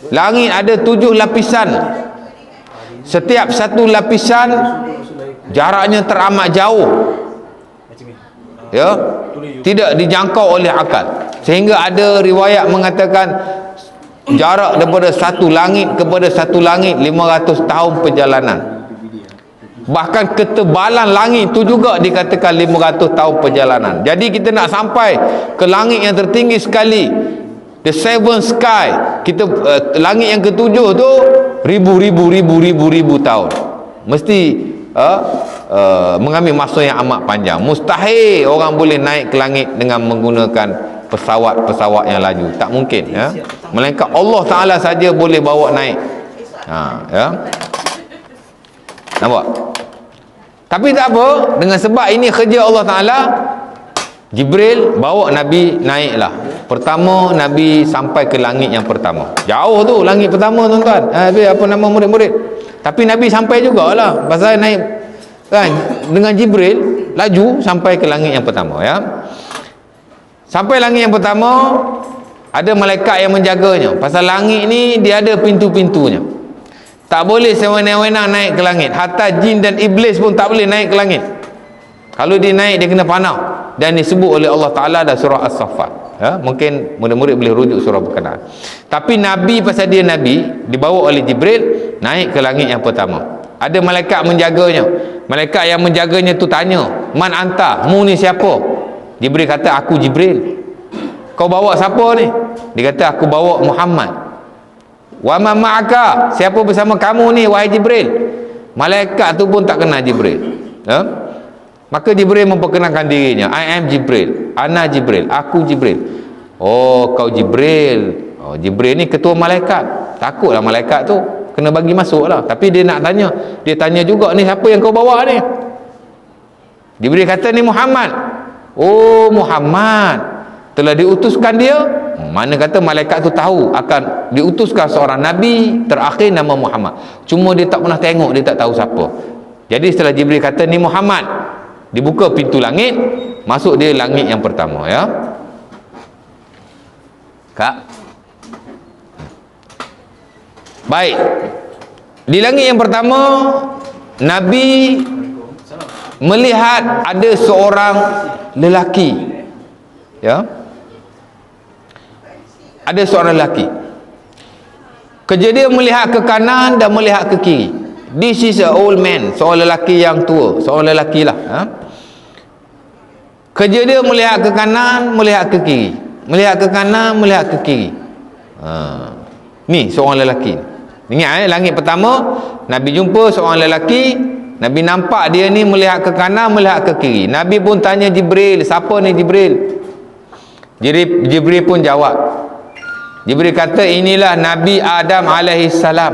Langit ada 7 lapisan. Setiap satu lapisan jaraknya teramat jauh. Ya, tidak dijangkau oleh akal. Sehingga ada riwayat mengatakan jarak daripada satu langit kepada satu langit 500 tahun perjalanan. Bahkan ketebalan langit itu juga dikatakan 500 tahun perjalanan. Jadi kita nak sampai ke langit yang tertinggi sekali, the seventh sky, kita langit yang ketujuh tu ribu tahun. Mesti mengambil masa yang amat panjang. Mustahil orang boleh naik ke langit dengan menggunakan pesawat yang laju. Tak mungkin, ya. Melainkan Allah Taala saja boleh bawa naik. Ya. Nampak? Tapi tak apa, dengan sebab ini kerja Allah Taala, Jibril bawa Nabi naiklah. Pertama Nabi sampai ke langit yang pertama. Jauh tu langit pertama tuan-tuan. Apa nama murid-murid. Tapi Nabi sampai jugalah. Pasal naik kan dengan Jibril laju sampai ke langit yang pertama, ya. Sampai langit yang pertama, ada malaikat yang menjaganya. Pasal langit ni dia ada pintu-pintunya. Tak boleh sewenang-wenang naik ke langit. Hatta jin dan iblis pun tak boleh naik ke langit. Kalau dia naik, dia kena panah. Dan disebut oleh Allah Ta'ala dalam surah As-Saffat. Ya, mungkin murid-murid boleh rujuk surah berkenaan. Tapi Nabi, pasal dia Nabi, dibawa oleh Jibril naik ke langit yang pertama. Ada malaikat menjaganya. Malaikat yang menjaganya tu tanya, man anta, mu ni siapa? Jibril kata, aku Jibril. Kau bawa siapa ni? Dia kata, aku bawa Muhammad. Wa ma ma'aka, siapa bersama kamu ni wahai Jibril? Malaikat tu pun tak kenal Jibril. Ya? Maka Jibril memperkenalkan dirinya, I am Jibril, ana Jibril, aku Jibril. Oh, kau Jibril. Oh, Jibril ni ketua malaikat. Takutlah malaikat tu, kena bagi masuk lah. Tapi dia nak tanya, dia tanya juga, ni siapa yang kau bawa ni? Jibril kata, ni Muhammad. Oh, Muhammad telah diutuskan dia. Mana kata malaikat tu tahu akan diutuskan seorang nabi terakhir nama Muhammad, cuma dia tak pernah tengok, dia tak tahu siapa. Jadi setelah Jibril kata ni Muhammad, dibuka pintu langit, masuk dia langit yang pertama, ya. Kak, baik, di langit yang pertama Nabi melihat ada seorang lelaki, ya, ada seorang lelaki. Kerja dia melihat ke kanan dan melihat ke kiri. This is a old man, seorang lelaki yang tua, seorang lelaki lah, ha? Kerja dia melihat ke kanan, melihat ke kiri, melihat ke kanan, melihat ke kiri. Ni seorang lelaki. Ingat, langit pertama Nabi jumpa seorang lelaki. Nabi nampak dia ni melihat ke kanan, melihat ke kiri. Nabi pun tanya Jibril, siapa ni Jibril? Jibril pun jawab. Jibril kata, inilah Nabi Adam alaihissalam.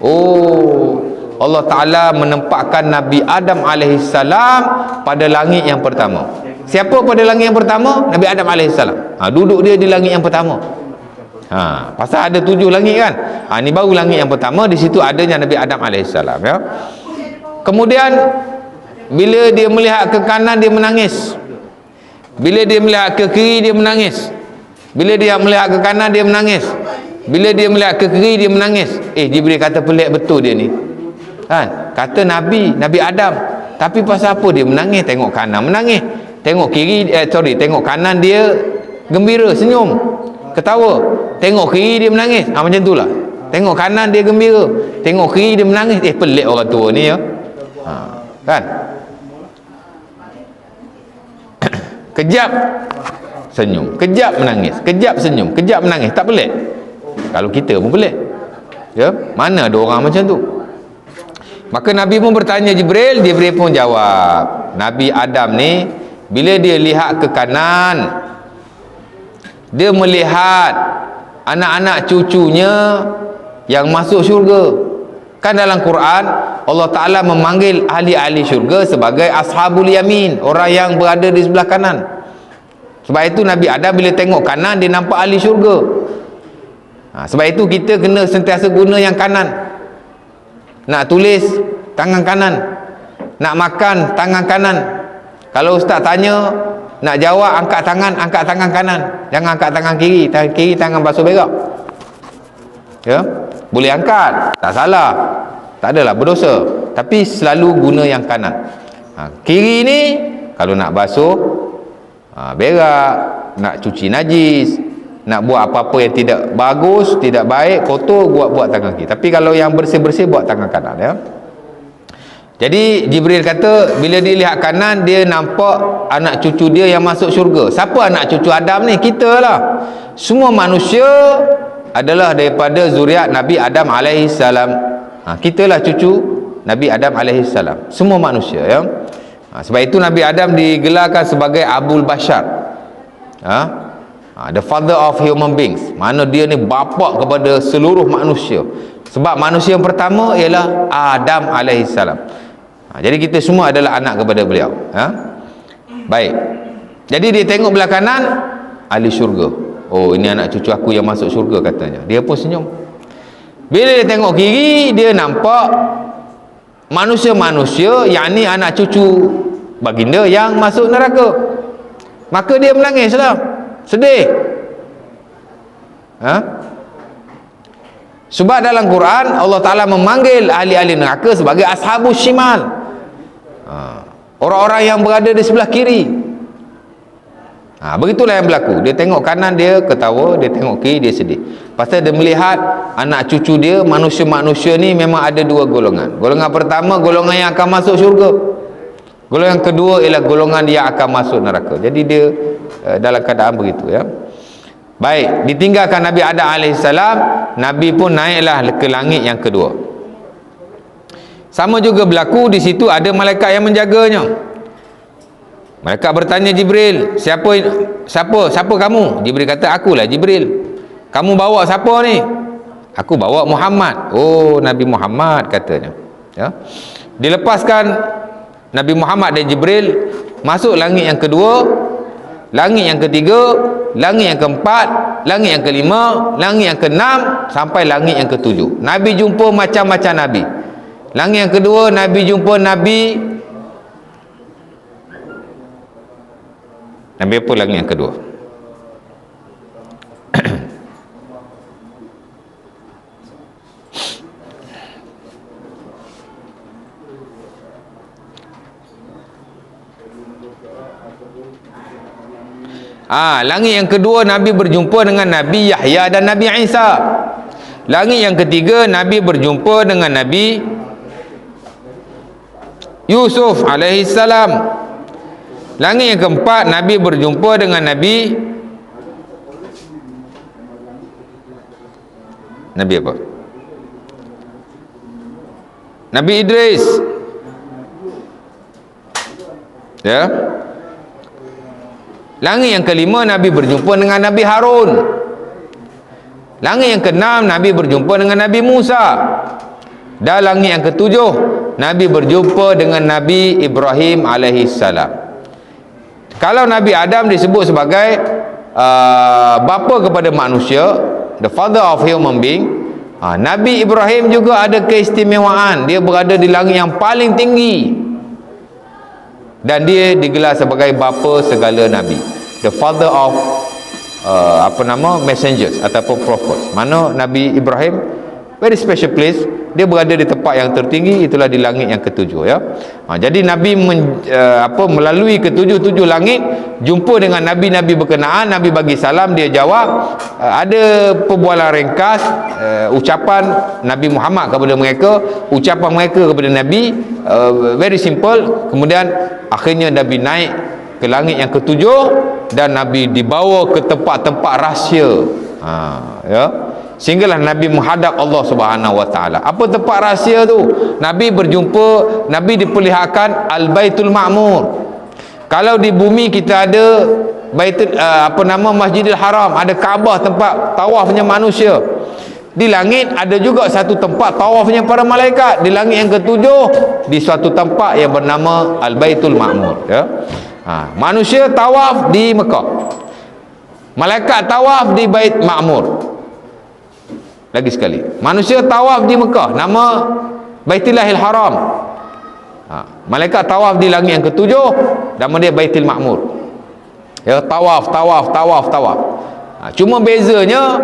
Oh, Allah Ta'ala menempatkan Nabi Adam alaihissalam pada langit yang pertama. Siapa pada langit yang pertama? Nabi Adam alaihissalam. Duduk dia di langit yang pertama. Pasal ada 7 langit kan. Ni baru langit yang pertama, di situ adanya Nabi Adam alaihissalam, ya. Kemudian bila dia melihat ke kanan, dia menangis. Bila dia melihat ke kiri, dia menangis. Bila dia melihat ke kanan, dia menangis. Bila dia melihat ke kiri, dia menangis. Jibril kata, pelik betul dia ni, kan? Kata Nabi Adam, tapi pasal apa dia menangis? Tengok kanan menangis, tengok kiri, tengok kanan dia gembira, senyum, ketawa. Tengok kiri dia menangis. Macam tu lah. Tengok kanan dia gembira, tengok kiri dia menangis. Pelik orang tua ni, ya. Kan? Kejap senyum, kejap menangis, kejap senyum, kejap menangis. Tak pelik? Kalau kita pun pelik, ya. Mana ada orang macam tu? Maka Nabi pun bertanya Jibril, Jibril pun jawab, Nabi Adam ni bila dia lihat ke kanan, dia melihat anak-anak cucunya yang masuk syurga. Kan dalam Quran Allah Ta'ala memanggil ahli-ahli syurga sebagai ashabul yamin, orang yang berada di sebelah kanan. Sebab itu Nabi Adam bila tengok kanan, dia nampak ahli syurga. Sebab itu kita kena sentiasa guna yang kanan. Nak tulis, tangan kanan. Nak makan, tangan kanan. Kalau ustaz tanya, nak jawab, angkat tangan kanan. Jangan angkat tangan kiri. Tangan kiri, tangan basuh berak, ya. Boleh angkat, tak salah, tak adalah berdosa, tapi selalu guna yang kanan. Kiri ni kalau nak basuh berak, nak cuci najis, nak buat apa-apa yang tidak bagus, tidak baik, kotor, buat tangan kiri. Tapi kalau yang bersih-bersih, buat tangan kanan, ya. Jadi Jibril kata bila dia lihat kanan, dia nampak anak cucu dia yang masuk syurga. Siapa anak cucu Adam ni? Kita lah. Semua manusia adalah daripada zuriat Nabi Adam alaihissalam. Kita lah cucu Nabi Adam alaihissalam, semua manusia, ya. Sebab itu Nabi Adam digelarkan sebagai Abul Bashar, the father of human beings. Mana dia ni bapa kepada seluruh manusia. Sebab manusia yang pertama ialah Adam alaihissalam. Jadi kita semua adalah anak kepada beliau, Baik. Jadi dia tengok belah kanan, ahli syurga. Oh, ini anak cucu aku yang masuk syurga, katanya. Dia pun senyum. Bila dia tengok kiri, dia nampak manusia-manusia, yakni anak cucu baginda yang masuk neraka. Maka dia menangislah, sedih. Sebab dalam Quran Allah Ta'ala memanggil ahli-ahli neraka sebagai ashabus shimal, orang-orang yang berada di sebelah kiri. Begitulah yang berlaku. Dia tengok kanan, dia ketawa. Dia tengok kiri, dia sedih. Pasal dia melihat anak cucu dia, manusia-manusia ni memang ada 2 golongan. Golongan pertama, golongan yang akan masuk syurga. Golongan kedua ialah golongan yang akan masuk neraka. Jadi dia dalam keadaan begitu, ya. Baik, ditinggalkan Nabi Adam alaihissalam, Nabi pun naiklah ke langit yang kedua. Sama juga berlaku di situ ada malaikat yang menjaganya. Malaikat bertanya Jibril, siapa kamu? Jibril kata, akulah Jibril. Kamu bawa siapa ni? Aku bawa Muhammad. Oh, Nabi Muhammad katanya. Ya. Dilepaskan Nabi Muhammad dan Jibril masuk langit yang kedua, langit yang ketiga, langit yang keempat, langit yang kelima, langit yang keenam, sampai langit yang ketujuh. Nabi jumpa macam-macam nabi. Langit yang kedua, Nabi jumpa Nabi apa langit yang kedua? Langit yang kedua Nabi berjumpa dengan Nabi Yahya dan Nabi Isa. Langit yang ketiga Nabi berjumpa dengan Nabi Yusuf alaihi salam. Langit yang keempat Nabi berjumpa dengan Nabi apa? Nabi Idris. Ya. Langit yang kelima Nabi berjumpa dengan Nabi Harun. Langit yang keenam Nabi berjumpa dengan Nabi Musa. Dan langit yang ketujuh Nabi berjumpa dengan Nabi Ibrahim alaihi salam. Kalau Nabi Adam disebut sebagai bapa kepada manusia, the father of human being, Nabi Ibrahim juga ada keistimewaan. Dia berada di langit yang paling tinggi dan dia digelar sebagai bapa segala nabi, the father of messengers ataupun prophets. Mana Nabi Ibrahim very special place, dia berada di tempat yang tertinggi, itulah di langit yang ketujuh, ya. Jadi Nabi melalui ketujuh-tujuh langit jumpa dengan nabi-nabi berkenaan. Nabi bagi salam, dia jawab, ada perbualan ringkas, ucapan Nabi Muhammad kepada mereka, ucapan mereka kepada Nabi, very simple. Kemudian akhirnya Nabi naik ke langit yang ketujuh dan Nabi dibawa ke tempat-tempat rahsia, ya. Sehinggalah Nabi menghadap Allah Subhanahu wa taala. Apa tempat rahsia tu? Nabi berjumpa, Nabi diperlihatkan Al-Baitul Ma'mur. Kalau di bumi kita ada Masjidil Haram, ada Kaabah, tempat tawafnya manusia. Di langit ada juga satu tempat tawafnya para malaikat. Di langit yang ketujuh, di suatu tempat yang bernama Al-Baitul Ma'mur, ya. Manusia tawaf di Mekah. Malaikat tawaf di Bait Ma'mur. Lagi sekali, manusia tawaf di Mekah, nama Baitillahil Haram. Malaikat tawaf di langit yang ketujuh, nama dia Baitul Ma'mur. Ya, tawaf. Cuma bezanya,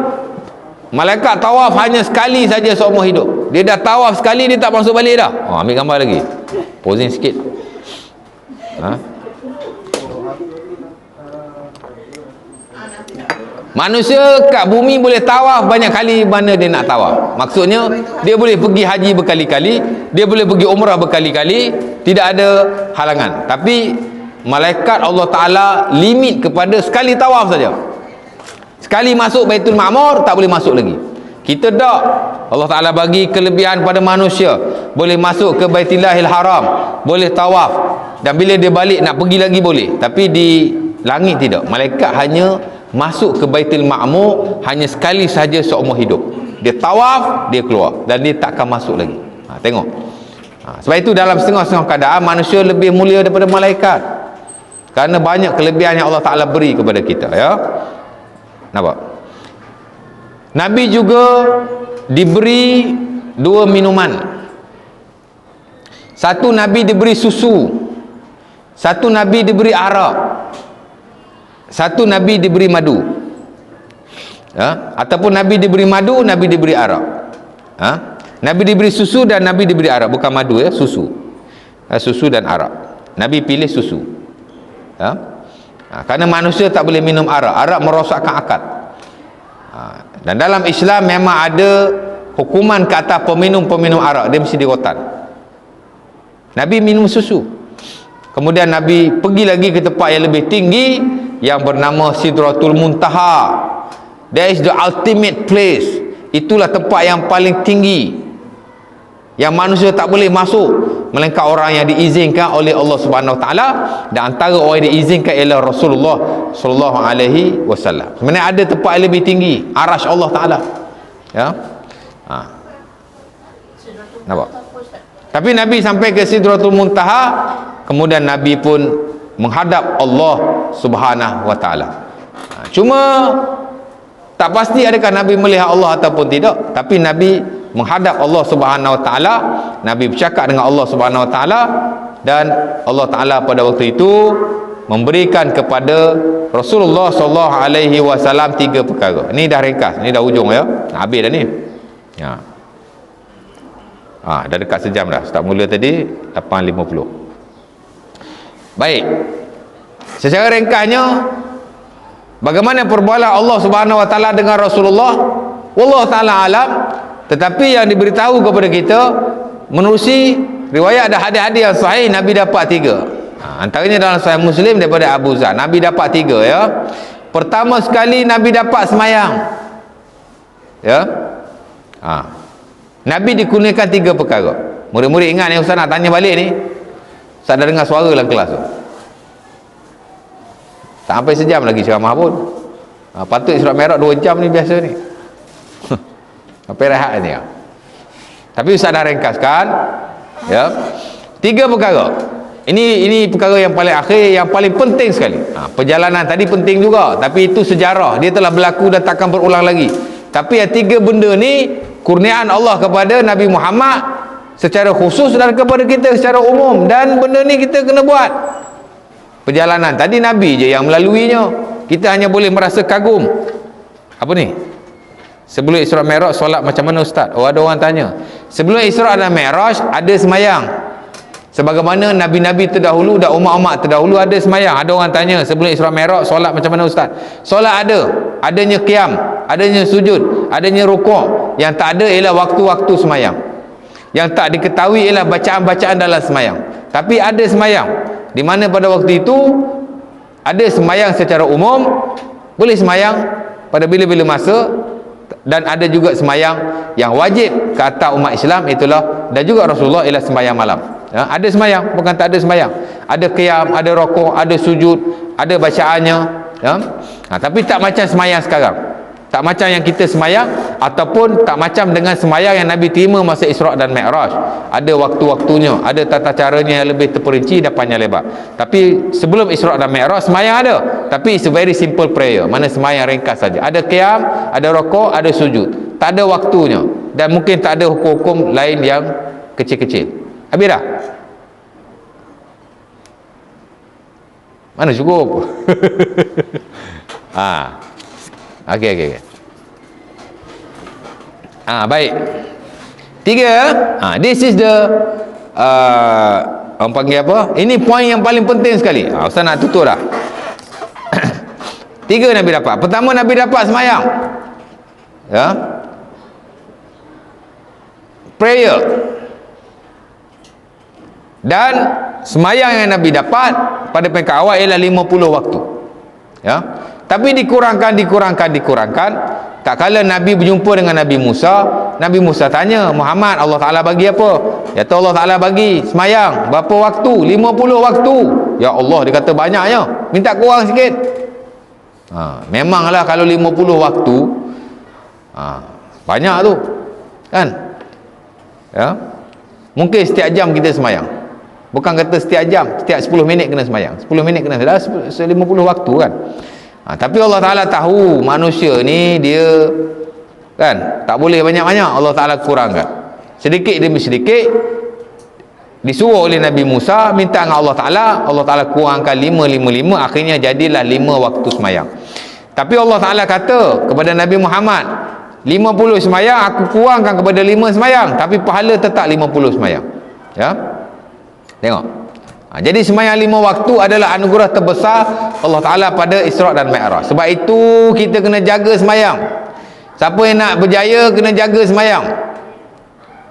malaikat tawaf hanya sekali saja seumur hidup. Dia dah tawaf sekali, dia tak masuk balik dah. Ambil gambar lagi, posing sikit. Manusia kat bumi boleh tawaf banyak kali mana dia nak tawaf. Maksudnya dia boleh pergi haji berkali-kali, dia boleh pergi umrah berkali-kali, tidak ada halangan. Tapi malaikat Allah Ta'ala limit kepada sekali tawaf saja. Sekali masuk Baitul Ma'mur, tak boleh masuk lagi. Kita tak. Allah Ta'ala bagi kelebihan pada manusia, boleh masuk ke Baitillahil Haram, boleh tawaf, dan bila dia balik nak pergi lagi boleh. Tapi di langit tidak. Malaikat hanya masuk ke Baitul Ma'mur hanya sekali saja seumur hidup. Dia tawaf, dia keluar, dan dia takkan masuk lagi. Tengok. Sebab itu dalam setengah-setengah keadaan manusia lebih mulia daripada malaikat, kerana banyak kelebihan yang Allah Ta'ala beri kepada kita, ya. Nampak? Nabi juga diberi dua minuman. Satu Nabi diberi susu, satu Nabi diberi arak, satu Nabi diberi madu, ya? Ataupun Nabi diberi madu, Nabi diberi arak, Nabi diberi susu dan Nabi diberi arak. Bukan madu, ya, susu. Susu dan arak. Nabi pilih susu, ya? Kerana manusia tak boleh minum arak. Arak merosakkan akal. Dan dalam Islam memang ada hukuman ke atas peminum arak, dia mesti dirotan. Nabi minum susu. Kemudian Nabi pergi lagi ke tempat yang lebih tinggi yang bernama Sidratul Muntaha. That is the ultimate place. Itulah tempat yang paling tinggi yang manusia tak boleh masuk. melainkan orang yang diizinkan oleh Allah Subhanahu Wa Taala, dan antara orang yang diizinkan ialah Rasulullah sallallahu alaihi wasallam. Sebenarnya ada tempat yang lebih tinggi, arasy Allah Taala. Ya. Nampak? Tapi Nabi sampai ke Sidratul Muntaha, kemudian Nabi pun menghadap Allah Subhanahu Wa Taala. Cuma tak pasti adakah Nabi melihat Allah ataupun tidak, tapi Nabi menghadap Allah Subhanahu Wa Taala, Nabi bercakap dengan Allah Subhanahu Wa Taala, dan Allah Taala pada waktu itu memberikan kepada Rasulullah sallallahu alaihi wasallam 3 perkara. Ini dah ringkas, ini dah hujung ya. Habis dah ni. Ya. Dah dekat sejam dah. Start mula tadi 8.50. Baik. Secara ringkasnya, bagaimana perbualan Allah Subhanahu Wa Taala dengan Rasulullah, wallahu taala alam. Tetapi yang diberitahu kepada kita menerusi riwayat dan hadis-hadis yang sahih, Nabi dapat 3. Antaranya dalam Sahih Muslim daripada Abu Zar, Nabi dapat 3 ya. Pertama sekali Nabi dapat semayang. Ya. Nabi dikurniakan 3 perkara. Murid-murid ingat ni, Ustaz nak tanya balik ni. Ustaz dah dengar suara dalam kelas tu. Tak sampai sejam lagi ceramah pun. Patut Isra Mi'raj 2 jam ni biasa ni. Sampai rehat ni. Tapi Ustaz dah ringkaskan. Ya. 3 perkara. Ini perkara yang paling akhir, yang paling penting sekali. Perjalanan tadi penting juga, tapi itu sejarah, dia telah berlaku dan takkan berulang lagi. Tapi yang 3 benda ni kurniaan Allah kepada Nabi Muhammad secara khusus dan kepada kita secara umum, dan benda ni kita kena buat. Perjalanan tadi Nabi je yang melaluinya, kita hanya boleh merasa kagum. Apa ni? Sebelum Isra Mi'raj solat macam mana Ustaz? Ada orang tanya. Sebelum Isra dan Mi'raj ada semayang, sebagaimana Nabi-Nabi terdahulu dan umat-umat terdahulu ada semayang. Ada orang tanya, sebelum Isra Mi'raj solat macam mana Ustaz? Solat ada, adanya qiyam, adanya sujud, adanya rukuk. Yang tak ada ialah waktu-waktu semayang. Yang tak diketahui ialah bacaan-bacaan dalam semayang. Tapi ada semayang, di mana pada waktu itu ada semayang secara umum, boleh semayang pada bila-bila masa, dan ada juga semayang yang wajib ke atas umat Islam, itulah, dan juga Rasulullah ialah semayang malam. Ya, ada semayang, bukan tak ada semayang. Ada qiyam, ada rukuk, ada sujud, ada bacaannya. Ya. Tapi tak macam semayang sekarang. Tak macam yang kita semayang, ataupun tak macam dengan semayang yang Nabi terima masa Isra dan Mi'raj. Ada waktu-waktunya, ada tata caranya yang lebih terperinci dan panjang lebar. Tapi sebelum Isra dan Mi'raj semayang ada, tapi it's a very simple prayer, mana semayang ringkas saja. Ada qiyam, ada rukuk, ada sujud. Tak ada waktunya, dan mungkin tak ada hukum-hukum lain yang kecil-kecil. Habis dah? Mana cukup? Okey. Baik. 3, this is the orang panggil apa? Ini poin yang paling penting sekali. Ustaz nak tutup dah. 3 Nabi dapat. Pertama, Nabi dapat semayang. Ya. Prayer. Dan semayang yang Nabi dapat pada peringkat awal ialah 50 waktu. Ya. Tapi dikurangkan. Tak kala Nabi berjumpa dengan Nabi Musa tanya, Muhammad, Allah Ta'ala bagi apa? Ya, Allah Ta'ala bagi semayang berapa waktu? 50 waktu. Ya Allah, dia kata banyaknya, minta kurang sikit. Memanglah kalau 50 waktu banyak tu kan. Ya. Mungkin setiap jam kita semayang. Bukan kata setiap jam, setiap 10 minit kena semayang. 10 minit kena, dah 50 waktu kan. Tapi Allah Ta'ala tahu manusia ni dia kan tak boleh banyak-banyak, Allah Ta'ala kurangkan sedikit demi sedikit. Disuruh oleh Nabi Musa minta dengan Allah Ta'ala kurangkan 5, akhirnya jadilah 5 waktu semayang. Tapi Allah Ta'ala kata kepada Nabi Muhammad, 50 semayang aku kurangkan kepada 5 semayang, tapi pahala tetap 50 semayang. Ya, tengok. Jadi semayang 5 waktu adalah anugerah terbesar Allah Ta'ala pada Isra dan Mi'raj. Sebab itu kita kena jaga semayang. Siapa yang nak berjaya kena jaga semayang.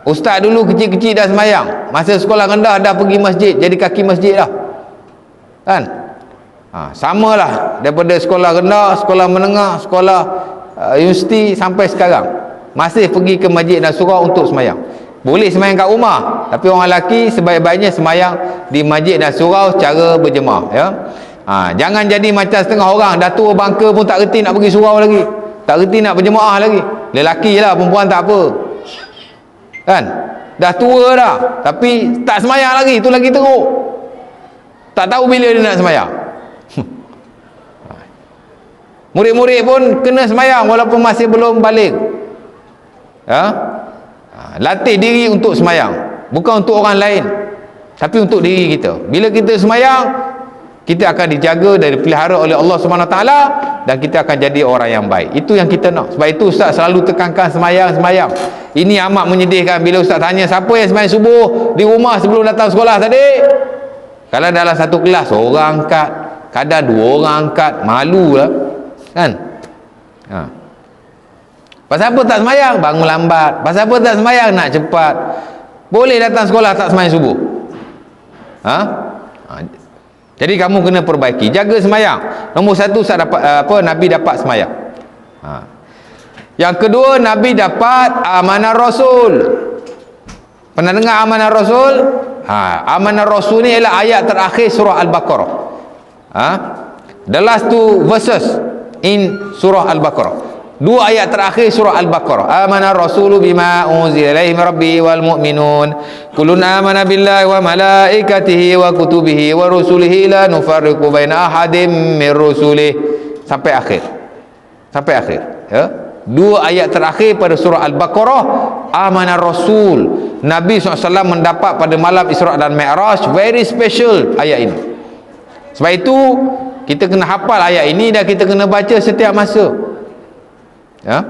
Ustaz dulu kecil-kecil dah semayang, masa sekolah rendah dah pergi masjid, jadi kaki masjid dah kan. Samalah daripada sekolah rendah, sekolah menengah, sekolah universiti sampai sekarang masih pergi ke masjid dan surau untuk semayang. Boleh sembahyang kat rumah, tapi orang lelaki sebaik-baiknya sembahyang di masjid dan surau secara berjemaah, ya. Jangan jadi macam setengah orang dah tua bangka pun tak reti nak pergi surau lagi, tak reti nak berjemaah lagi. Lelaki lah, perempuan tak apa, kan? Dah tua dah tapi tak sembahyang lagi, tu lagi teruk, tak tahu bila dia nak sembahyang. Murid-murid pun kena sembahyang walaupun masih belum balik, ya. Latih diri untuk sembahyang, bukan untuk orang lain tapi untuk diri kita. Bila kita sembahyang, kita akan dijaga dan dipelihara oleh Allah Subhanahu Taala, dan kita akan jadi orang yang baik. Itu yang kita nak. Sebab itu Ustaz selalu tekankan sembahyang. Ini amat menyedihkan bila Ustaz tanya siapa yang sembahyang subuh di rumah sebelum datang sekolah tadi. Kalau dalam satu kelas orang angkat, kadang 2 orang angkat, malu lah, kan? Pasal apa tak sembahyang? Bangun lambat. Pasal apa tak sembahyang? Nak cepat. Boleh datang sekolah tak sembahyang subuh? Jadi kamu kena perbaiki, jaga sembahyang. Nombor 1, Nabi dapat sembahyang. Yang kedua, Nabi dapat amanah Rasul. Pernah dengar amanah Rasul? Amanah Rasul ni ialah ayat terakhir surah Al-Baqarah. The last 2 verses in surah Al-Baqarah. 2 ayat terakhir surah Al-Baqarah. Amana rasulu bima unzila ilaihi min rabbi wal mu'minun kullun amana billahi wa malaikatihi wa kutubihi wa rusulihi la nufarriqu baina ahadin min rusulih, sampai akhir, ya. 2 ayat terakhir pada surah Al-Baqarah, amana rasul. Nabi SAW mendapat pada malam Isra dan Mi'raj, very special ayat ini. Sebab itu kita kena hafal ayat ini dan kita kena baca setiap masa, ya.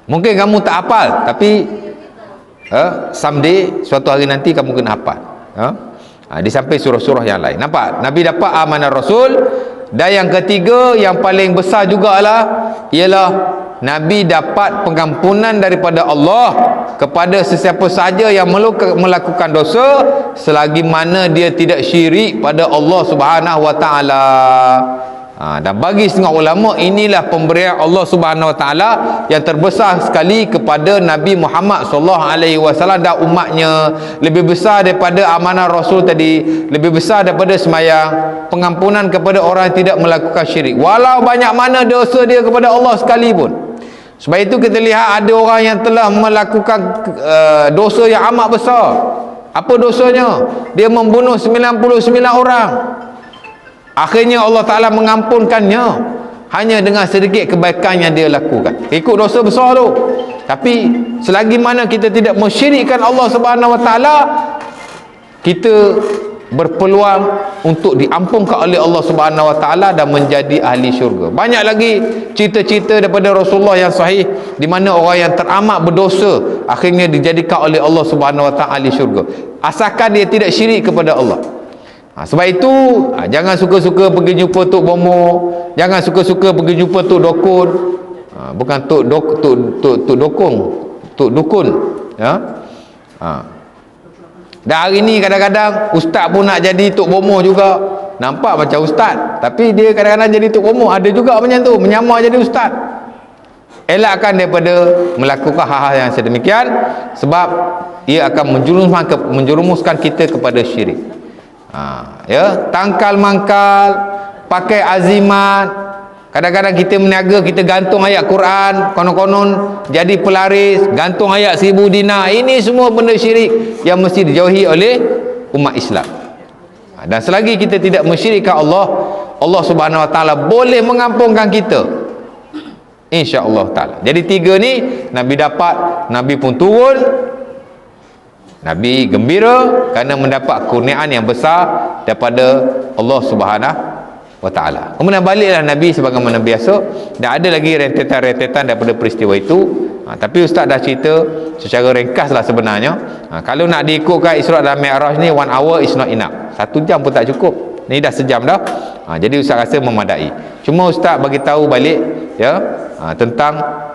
Mungkin kamu tak hafal, tapi someday, suatu hari nanti kamu kena hafal, ya. Di samping surah-surah yang lain. Nampak? Nabi dapat amanah Rasul. Dan yang ketiga, yang paling besar jugalah, ialah Nabi dapat pengampunan daripada Allah kepada sesiapa sahaja yang melakukan dosa selagi mana dia tidak syirik pada Allah Subhanahu Wa Taala. Dan bagi setengah ulama, inilah pemberian Allah Subhanahu Wa Taala yang terbesar sekali kepada Nabi Muhammad sallallahu alaihi wasallam dan umatnya. Lebih besar daripada amanah Rasul tadi, lebih besar daripada sembahyang, pengampunan kepada orang yang tidak melakukan syirik, walau banyak mana dosa dia kepada Allah sekalipun. Sebab itu kita lihat ada orang yang telah melakukan dosa yang amat besar. Apa dosanya? Dia membunuh 99 orang. Akhirnya Allah Ta'ala mengampunkannya hanya dengan sedikit kebaikan yang dia lakukan. Ikut dosa besar tu. Tapi selagi mana kita tidak mensyirikkan Allah Subhanahu Wa Ta'ala, kita berpeluang untuk diampunkan oleh Allah Subhanahu Wa Ta'ala dan menjadi ahli syurga. Banyak lagi cerita-cerita daripada Rasulullah yang sahih di mana orang yang teramat berdosa akhirnya dijadikan oleh Allah Subhanahu Wa Ta'ala ahli syurga, asalkan dia tidak syirik kepada Allah. Sebab itu jangan suka-suka pergi jumpa Tok Bomo, jangan suka-suka pergi jumpa Tok Dokun, bukan Tok Dokun, Tok Dukun, ya. Dan hari ni kadang-kadang ustaz pun nak jadi Tok Bomo juga. Nampak macam ustaz, tapi dia kadang-kadang jadi Tok Bomo. Ada juga macam tu, menyamar jadi ustaz. Elakkan daripada melakukan hal-hal yang sedemikian, sebab ia akan menjerumuskan kita kepada syirik. Ya, tangkal mangkal, pakai azimat. Kadang-kadang kita meniaga, kita gantung ayat Quran, konon-konon jadi pelaris, gantung ayat 1000 dinar. Ini semua benda syirik yang mesti dijauhi oleh umat Islam. Dan selagi kita tidak mensyirikkan Allah, Allah Subhanahu Wa Taala boleh mengampunkan kita, insya-Allah taala. Jadi 3 ni Nabi dapat, Nabi pun turun. Nabi gembira kerana mendapat kurniaan yang besar daripada Allah Subhanahu Wa Ta'ala. Kemudian baliklah Nabi sebagaimana biasa, dan ada lagi rentetan-rentetan daripada peristiwa itu. Tapi Ustaz dah cerita secara ringkas lah sebenarnya. Kalau nak diikutkan Isra dan Mi'raj ni 1 hour is not enough. 1 jam pun tak cukup. Ni dah sejam dah. Jadi Ustaz rasa memadai. Cuma Ustaz bagi tahu balik, ya, tentang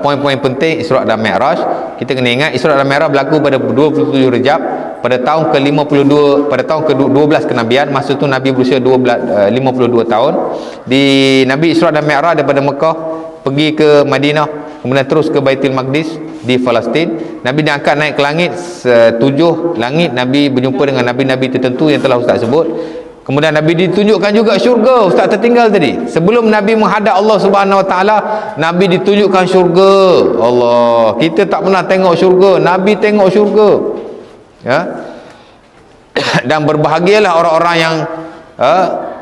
poin-poin penting Isra dan Mi'raj. Kita kena ingat Isra dan Mi'raj berlaku pada 27 Rejab pada tahun ke-52, pada tahun ke-12 kenabian. Masa tu Nabi berusia 52 tahun. Nabi Isra dan Mi'raj daripada Mekah pergi ke Madinah, kemudian terus ke Baitul Maqdis di Palestin. Nabi diangkat naik ke langit, 7 langit. Nabi berjumpa dengan nabi-nabi tertentu yang telah Ustaz sebut. Kemudian Nabi ditunjukkan juga syurga. Ustaz tertinggal tadi. Sebelum Nabi menghadap Allah Subhanahu Wa Taala, Nabi ditunjukkan syurga. Allah, kita tak pernah tengok syurga, Nabi tengok syurga. Ya. Dan berbahagialah orang-orang yang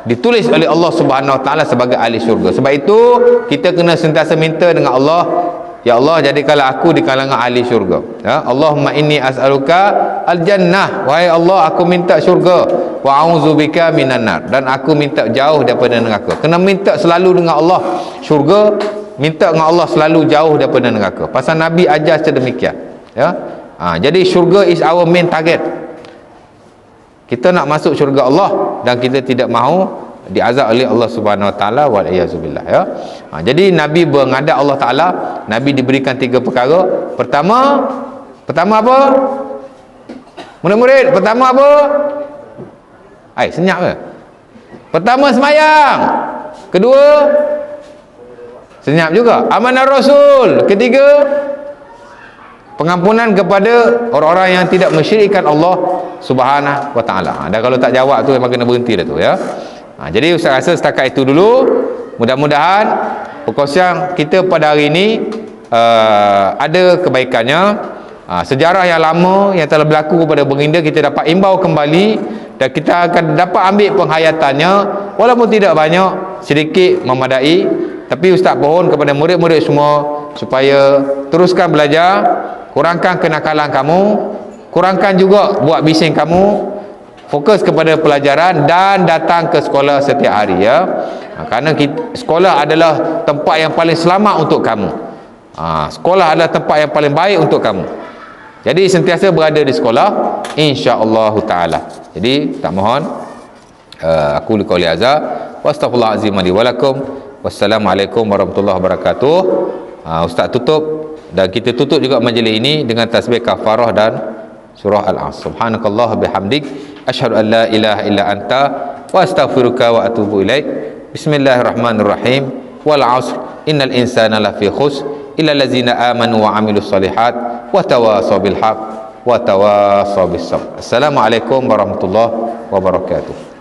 ditulis oleh Allah Subhanahu Wa Taala sebagai ahli syurga. Sebab itu kita kena sentiasa minta dengan Allah, ya Allah, jadikanlah aku di kalangan ahli syurga. Ya, Allahumma inni as'aluka al-jannah. Wahai Allah, aku minta syurga. Wa a'udzubika minan nar. Dan aku minta jauh daripada neraka. Kena minta selalu dengan Allah syurga, minta dengan Allah selalu jauh daripada neraka. Pasal Nabi ajar sedemikian. Ya. Jadi syurga is our main target. Kita nak masuk syurga Allah dan kita tidak mahu diazab oleh Allah Subhanahu Wa Taala, wal iazubillah. Ya. Jadi Nabi menghadap Allah Taala, Nabi diberikan 3 perkara. Pertama apa? Murid-murid, pertama apa? Senyap ke? Pertama semayang. Kedua senyap juga, amanah Rasul. Ketiga pengampunan kepada orang-orang yang tidak mensyirikkan Allah Subhanahu Wa Taala. Dan kalau tak jawab tu memang kena berhenti dah tu, ya. Jadi Ustaz rasa setakat itu dulu. Mudah-mudahan perkongsian kita pada hari ini ada kebaikannya. Sejarah yang lama yang telah berlaku kepada baginda kita dapat imbau kembali, dan kita akan dapat ambil penghayatannya, walaupun tidak banyak, sedikit memadai. Tapi Ustaz pohon kepada murid-murid semua supaya teruskan belajar, kurangkan kenakalan kamu, kurangkan juga buat bising kamu, fokus kepada pelajaran dan datang ke sekolah setiap hari, ya. Kerana sekolah adalah tempat yang paling selamat untuk kamu. Sekolah adalah tempat yang paling baik untuk kamu. Jadi sentiasa berada di sekolah, insya-Allah taala. Jadi tak mohon aku liqauli azza wa astaghfirullahalazim li wa lakum. Wassalamualaikum warahmatullahi wabarakatuh. Ustaz tutup, dan kita tutup juga majlis ini dengan tasbih kafarah dan surah Al-Asr. Subhanakallah bihamdik, asyhadu an la ilaha illa anta wa astaghfiruka wa atubu ilaik. Bismillahirrahmanirrahim. Wal 'asr innal insana lafi khusr illa allazina amanu wa 'amilus solihat wa tawasaw bil haqq wa tawasaw bis sabr. Assalamualaikum warahmatullahi wabarakatuh.